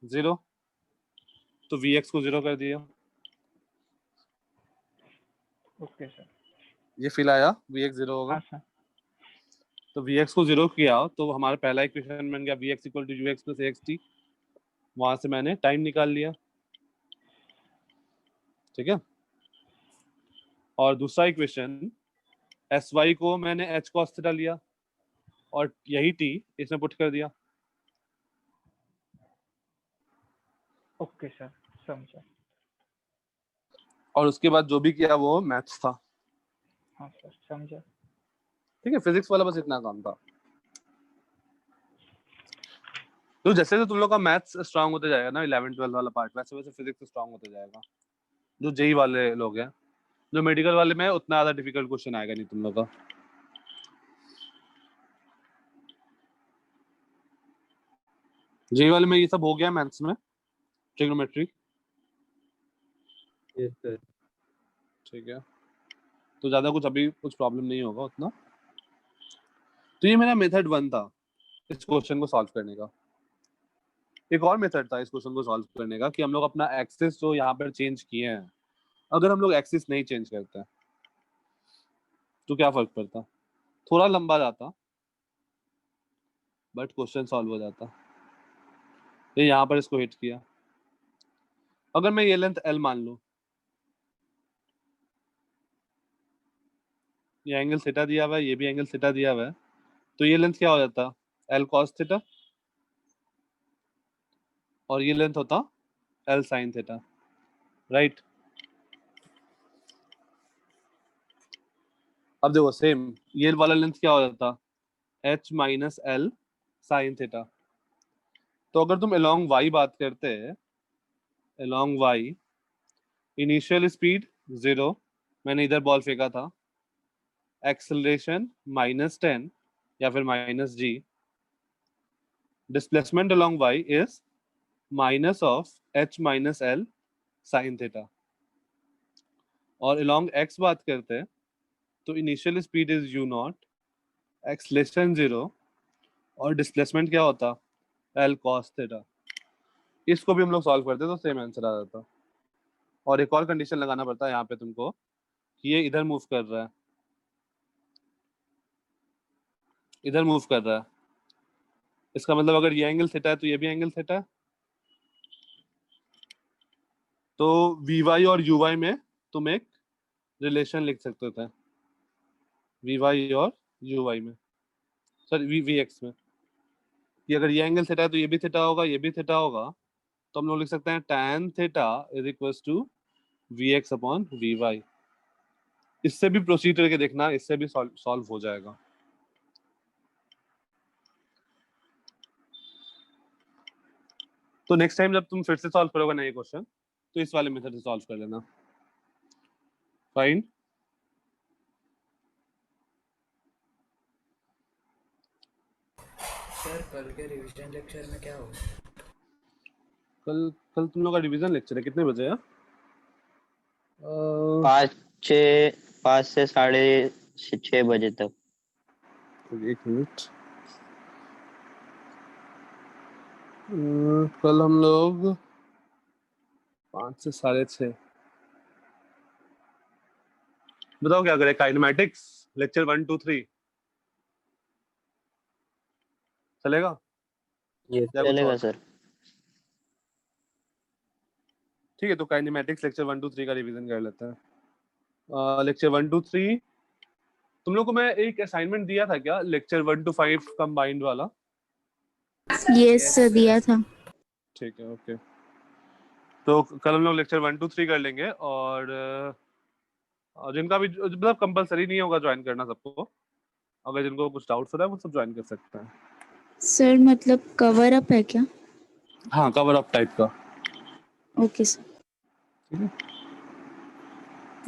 0, तो वी एक्स को 0 कर दिया। Okay sir. ये फील आया, वी एक्स 0 होगा। हाँ सर। तो वी एक्स को 0 किया तो हमारा पहला इक्वेशन बन गया v x equal to u x plus a x t, वहां से मैंने टाइम निकाल लिया। ठीक है, और दूसरा इक्वेशन एस वाई को मैंने एच कॉस थीटा लिया और यही टी इसमें पुट कर दिया। ओके सर, समझा। और उसके बाद जो भी किया वो मैथ्स था। हाँ सर, समझा। ठीक है, फिजिक्स वाला बस इतना काम था। तो जैसे तुम लोग का मैथ्स स्ट्रांग होते जाएगा ना 11 12 वाला पार्ट, वैसे वैसे फिजिक्स स्ट्रांग होते जाएगा। जो जेई वाले लोग हैं, जो मेडिकल वाले में उतना ज्यादा डिफिकल्ट क्वेश्चन आएगा नहीं तुम लोग का। जेई वाले में ये सब हो गया मैथ्स में, ट्रिग्नोमेट्री। Yes sir. ठीक है, तो ज्यादा कुछ अभी कुछ प्रॉब्लम नहीं होगा उतना। तो ये मेरा मेथड 1 था इस क्वेश्चन को सॉल्व करने का। एक और मेथड था इस क्वेश्चन को सॉल्व करने का कि हम लोग अपना एक्सिस जो यहाँ पर चेंज किए हैं, अगर हम लोग एक्सिस नहीं चेंज करते हैं तो क्या फर्क पड़ता? थोड़ा लंबा जाता बट क्वेश्चन सॉल्व हो जाता। ये यहाँ पर इसको हिट किया, अगर मैं ये लेंथ एल मान लूं ये एंगल थीटा दिया हुआ है, ये भी एंगल थीटा दिया हुआ है, तो ये लेंथ क्या हो जाता? एल कॉस थीटा, और ये लेंथ होता एल साइन थीटा, राइट? अब देखो सेम ये वाला लेंथ क्या हो जाता? H minus l sine theta. तो अगर तुम अलोंग वाई बात करते हैं, अलोंग वाई इनिशियल स्पीड 0, मैंने इधर बॉल फेंका था, एक्सेलरेशन -10 या फिर -g, displacement along y is minus of h minus l sine theta. और अलोंग एक्स बात करते हैं तो initial speed is u not, acceleration 0, और डिस्प्लेसमेंट क्या होता? L cos theta. इसको भी हम लोग सॉल्व करते तो सेम आंसर आ जाता। और एक और कंडीशन लगाना पड़ता है यहाँ पे तुमको कि ये इधर मूव कर रहा है, इधर मूव कर रहा है, इसका मतलब अगर ये एंगल थीटा है तो ये भी एंगल थीटा है। तो वी वाई और यू वाई में तुम एक रिलेशन लिख सकते थे, वी वाई और यू वाई में, सॉरी वी एक्स में, कि अगर ये एंगल थीटा है तो ये भी थीटा होगा, ये भी थीटा होगा, तो हम लोग लिख सकते हैं tan theta is equal to v x upon v y. इससे भी प्रोसीड करके देखना, इससे भी सॉल्व हो जाएगा। तो नेक्स्ट टाइम जब तुम फिर से सॉल्व करोगे ना ये क्वेश्चन, तो इस वाले मेथड से सॉल्व कर लेना। फाइन। सर कल के रिवीजन लेक्चर में क्या होगा? कल कल तुम लोग का रिवीजन लेक्चर है, कितने बजे है? 5 से 6:30 बजे तक। एक मिनट, कल हम लोग 5 से 6:30। बताओ क्या करें? काइनेमैटिक्स लेक्चर 1 2 3 चलेगा यस या कुछ चलेगा और? सर। ठीक है, तो काइनेमैटिक्स लेक्चर 1 2 3 का रिवीजन कर लेते हैं। लेक्चर 1 2 3 तुम लोग को मैं एक असाइनमेंट दिया था क्या, लेक्चर 1 to 5 कंबाइंड वाला? यस सर, दिया था। ठीक है, ओके। तो कल हम लोग लेक्चर 1 2 3 कर लेंगे, और जिनका भी मतलब कंपलसरी नहीं होगा ज्वाइन करना सबको, अगर जिनको कुछ डाउट्स हो रहा है वो सब ज्वाइन कर सकते हैं। सर मतलब कवर अप है क्या? हाँ, कवर अप टाइप का। Okay sir. ठीक है,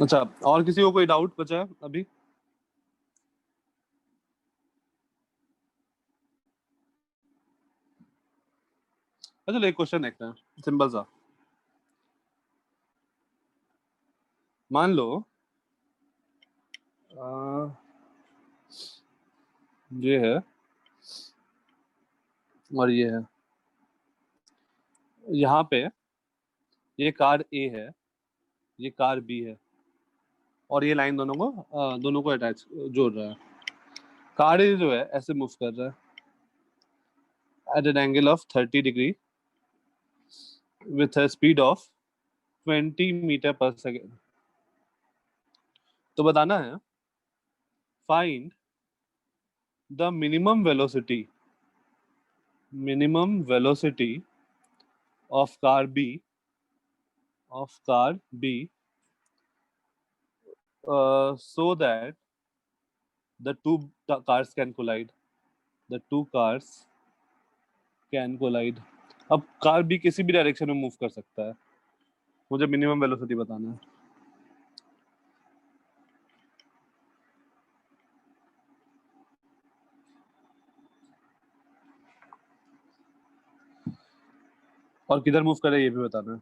अच्छा और किसी को कोई डाउट बचा है अभी? अच्छा, एक क्वेश्चन देखते हैं, सिंपल सा। मान लो ये है और ये है, यहाँ पे ये कार ए है, ये कार बी है, और ये लाइन दोनों को अटैच जोड़ रहा है। कार ए जो है ऐसे मूव कर रहा है at an angle of 30 degree with a speed of 20 metre per second. तो बताना है find the minimum velocity of car b so that the two cars can collide. अब कार भी किसी भी डायरेक्शन में मूव कर सकता है, मुझे मिनिमम वेलोसिटी बताना है। और किधर मूव करे ये भी बताना है।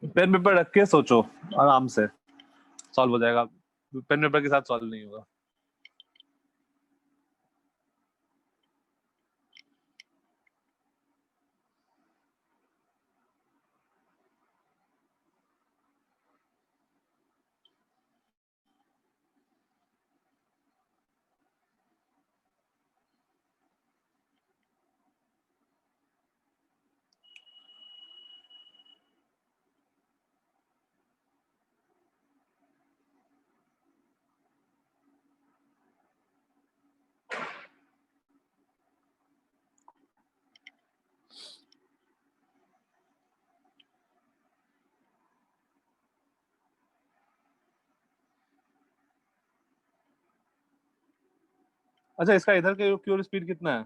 पेन पेपर रख के सोचो, आराम से सॉल्व हो जाएगा, पेन पेपर के साथ सॉल्व नहीं होगा। अच्छा, इसका इधर के क्यूर स्पीड कितना है,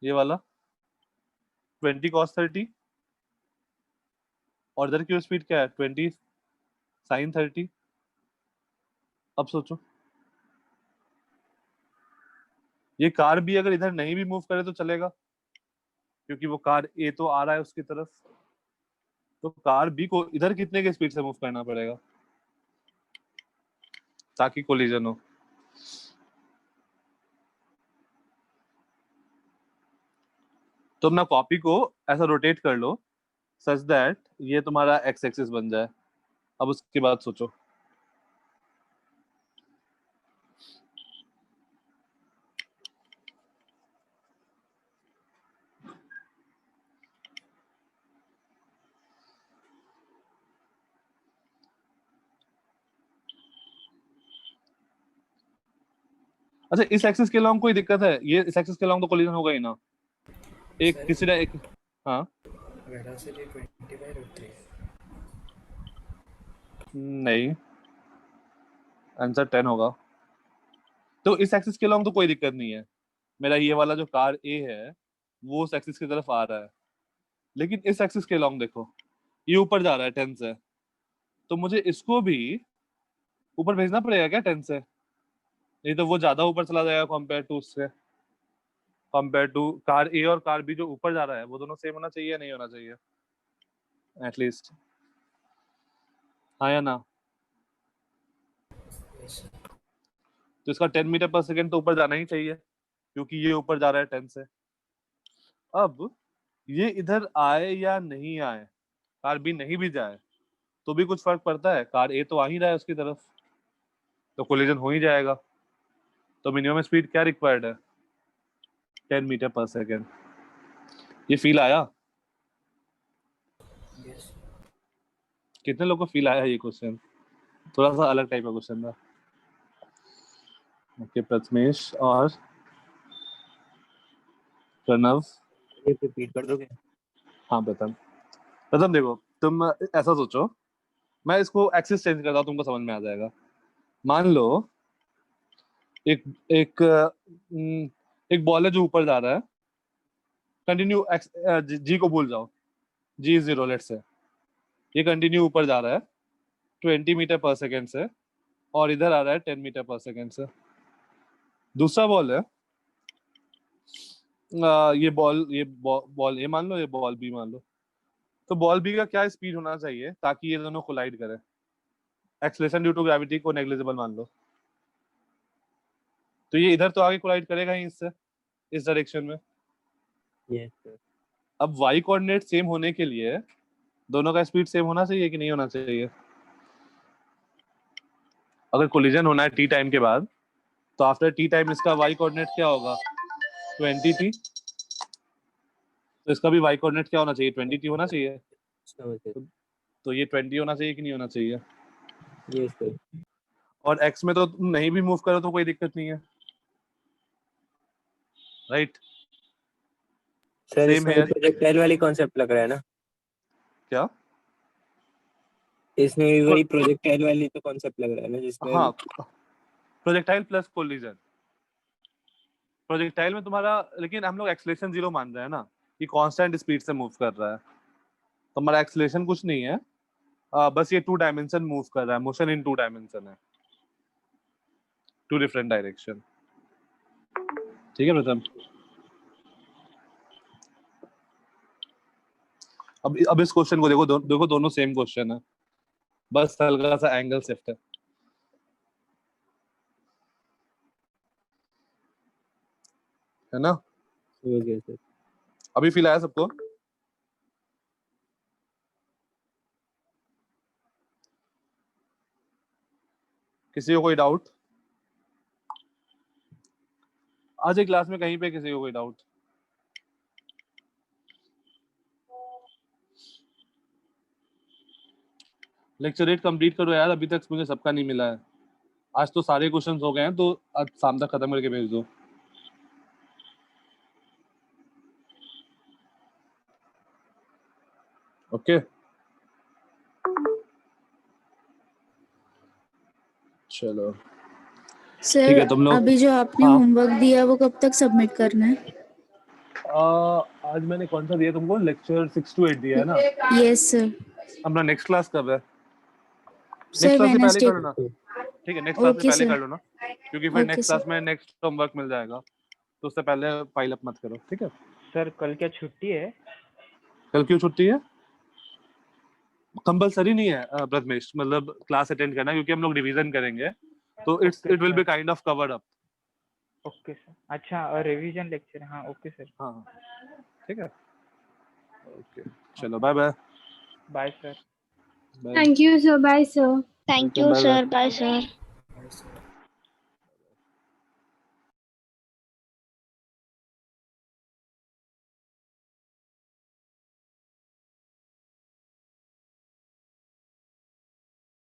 ये वाला 20 cos 30, और इधर क्यूर स्पीड क्या है 20 sin 30। अब सोचो, ये कार भी अगर इधर नहीं भी मूव करे तो चलेगा, क्योंकि वो कार ए तो आ रहा है उसकी तरफ, तो कार बी को इधर कितने के स्पीड से मूव करना पड़ेगा ताकि कोलिजन हो। तो अपना कॉपी को ऐसा रोटेट कर लो सच दैट ये तुम्हारा एक्स एक्सिस बन जाए। अब उसके बाद सोचो, अच्छा इस एक्सिस के लॉन्ग कोई दिक्कत है, ये इस एक्सिस के लॉन्ग तो कोलिजन होगा ही ना, एक सर किसी ने एक, हाँ वेलोसिटी 20/√3 नहीं, आंसर 10 होगा। तो इस एक्सिस के लॉन्ग तो कोई दिक्कत नहीं है, मेरा ये वाला जो कार ए है वो उस एक्सिस की तरफ आ रहा है, लेकिन इस एक्सिस के लॉन्ग देखो, ये ऊपर जा रहा है 10 से, तो मुझे इसको भी ऊपर भेजना पड़ेगा क्या 10 से, नहीं तो वो ज्यादा ऊपर चला जाएगा कंपेयर टू उससे, कंपेयर टू कार ए और कार बी जो ऊपर जा रहा है वो दोनों सेम होना चाहिए या नहीं होना चाहिए एटलीस्ट, हाँ या ना। यस सर तो इसका 10 मीटर पर सेकेंड तो ऊपर जाना ही चाहिए, क्योंकि ये ऊपर जा रहा है 10 से। अब ये इधर आए या नहीं आए, कार बी नहीं भी जाए तो भी कुछ फर्क पड़ता है, कार ए तो आ ही रहा है उसकी तरफ, तो कोलिजन हो ही जाएगा। तो मिनिमम स्पीड क्या रिक्वायर्ड है 10 मीटर पर सेकेंड। ये फील आया, यस कितने लोगों को फील आया ये क्वेश्चन, थोड़ा सा अलग टाइप का क्वेश्चन था। ओके प्रथमेश और प्रणव, ये रिपीट कर दोगे? हाँ प्रथम, प्रथम देखो तुम ऐसा सोचो, मैं इसको एक्सिस चेंज करता हूँ तुमको समझ में आ जाएगा। मान लो एक एक एक बॉल है जो ऊपर जा रहा है, कंटिन्यू जी को भूल जाओ, जी 0 लेट से, ये कंटिन्यू ऊपर जा रहा है 20 मीटर पर सेकेंड से, और इधर आ रहा है 10 मीटर पर सेकेंड से। दूसरा बॉल है, ये बॉल ए मान लो, ये बॉल बी मान लो, तो बॉल बी का क्या स्पीड होना चाहिए ताकि ये दोनों कोलाइड करें, एक्सेलरेशन ड्यू टू ग्रेविटी को नेग्लिजिबल मान लो, तो ये इधर तो आगे कोलाइड करेगा ही इससे, इस डायरेक्शन में। Yes sir. अब वाई कोऑर्डिनेट सेम होने के लिए दोनों का स्पीड सेम होना चाहिए कि नहीं होना चाहिए। अगर कोलिजन होना है टी टाइम के बाद, तो आफ्टर टी टाइम इसका वाई कोऑर्डिनेट क्या होगा 20 टी, तो इसका भी वाई कोऑर्डिनेट क्या होना चाहिए 20 टी होना चाहिए, समझ गए। तो ये 20 होना चाहिए कि नहीं होना चाहिए। Yes sir. और एक्स में तो तुम नहीं भी मूव करो तो कोई दिक्कत नहीं है, राइट। सर सेम इसमें है प्रोजेक्टाइल वाली कॉन्सेप्ट लग रहा है ना? क्या, इसमें भी वही प्रोजेक्टाइल वाली तो कॉन्सेप्ट लग रहा है ना, जिसमें हाँ प्रोजेक्टाइल प्लस कोलिजन। प्रोजेक्टाइल में तुम्हारा, लेकिन हम लोग एक्सेलरेशन 0 मान रहे हैं ना, कि कांस्टेंट स्पीड से मूव कर रहा है, तो हमारा एक्सेलरेशन कुछ नहीं है, बस ये 2 डायमेंशन मूव कर रहा है, मोशन इन 2 डायमेंशन है, 2 डिफरेंट डायरेक्शन। ठीक है प्रथम, अब इस क्वेश्चन को देखो, देखो दोनों सेम क्वेश्चन है, बस हल्का सा एंगल शिफ्ट है ना? हो गया सर। अभी फील आया सबको? किसी को कोई डाउट? आज एक क्लास में कहीं पे किसी को कोई डाउट? लेक्चर 8 कंप्लीट करो यार, अभी तक मुझे सबका नहीं मिला है। आज तो सारे क्वेश्चंस हो गए हैं, तो आज शाम तक खत्म करके भेज दो। ओके चलो ठीक सर है, तुम लोग अभी जो आपने हाँ। होमवर्क दिया वो कब तक सबमिट करना है? आज मैंने कौन सा दिया तुमको? लेक्चर 6 to 8 दिया है ना? Yes sir. अपना नेक्स्ट क्लास कब है? सर नेक्स्ट क्लास से पहले वेडनेसडे। कर लो ना, ठीक है, नेक्स्ट क्लास से ओके पहले सर। कर लो ना, क्योंकि फिर ओके नेक्स्ट सर। क्लास में नेक्स्ट होमवर्क मिल जाएगा, तो उससे पहले फाइल अप मत करो, ठीक है? सर कल क्या छुट्टी है? कल क्यों छुट्टी है? कंपलसरी नहीं है प्रथमेश, मतलब क्लास अटेंड करना, क्योंकि हम लोग रिवीजन करेंगे, तो it will be kind of covered up. Okay sir. अच्छा, और रिवीजन लेक्चर, हाँ ओके सर। हाँ ठीक है, ओके चलो bye bye. Bye sir. Bye thank you sir, bye sir. Thank you bye bye. Sir, bye sir.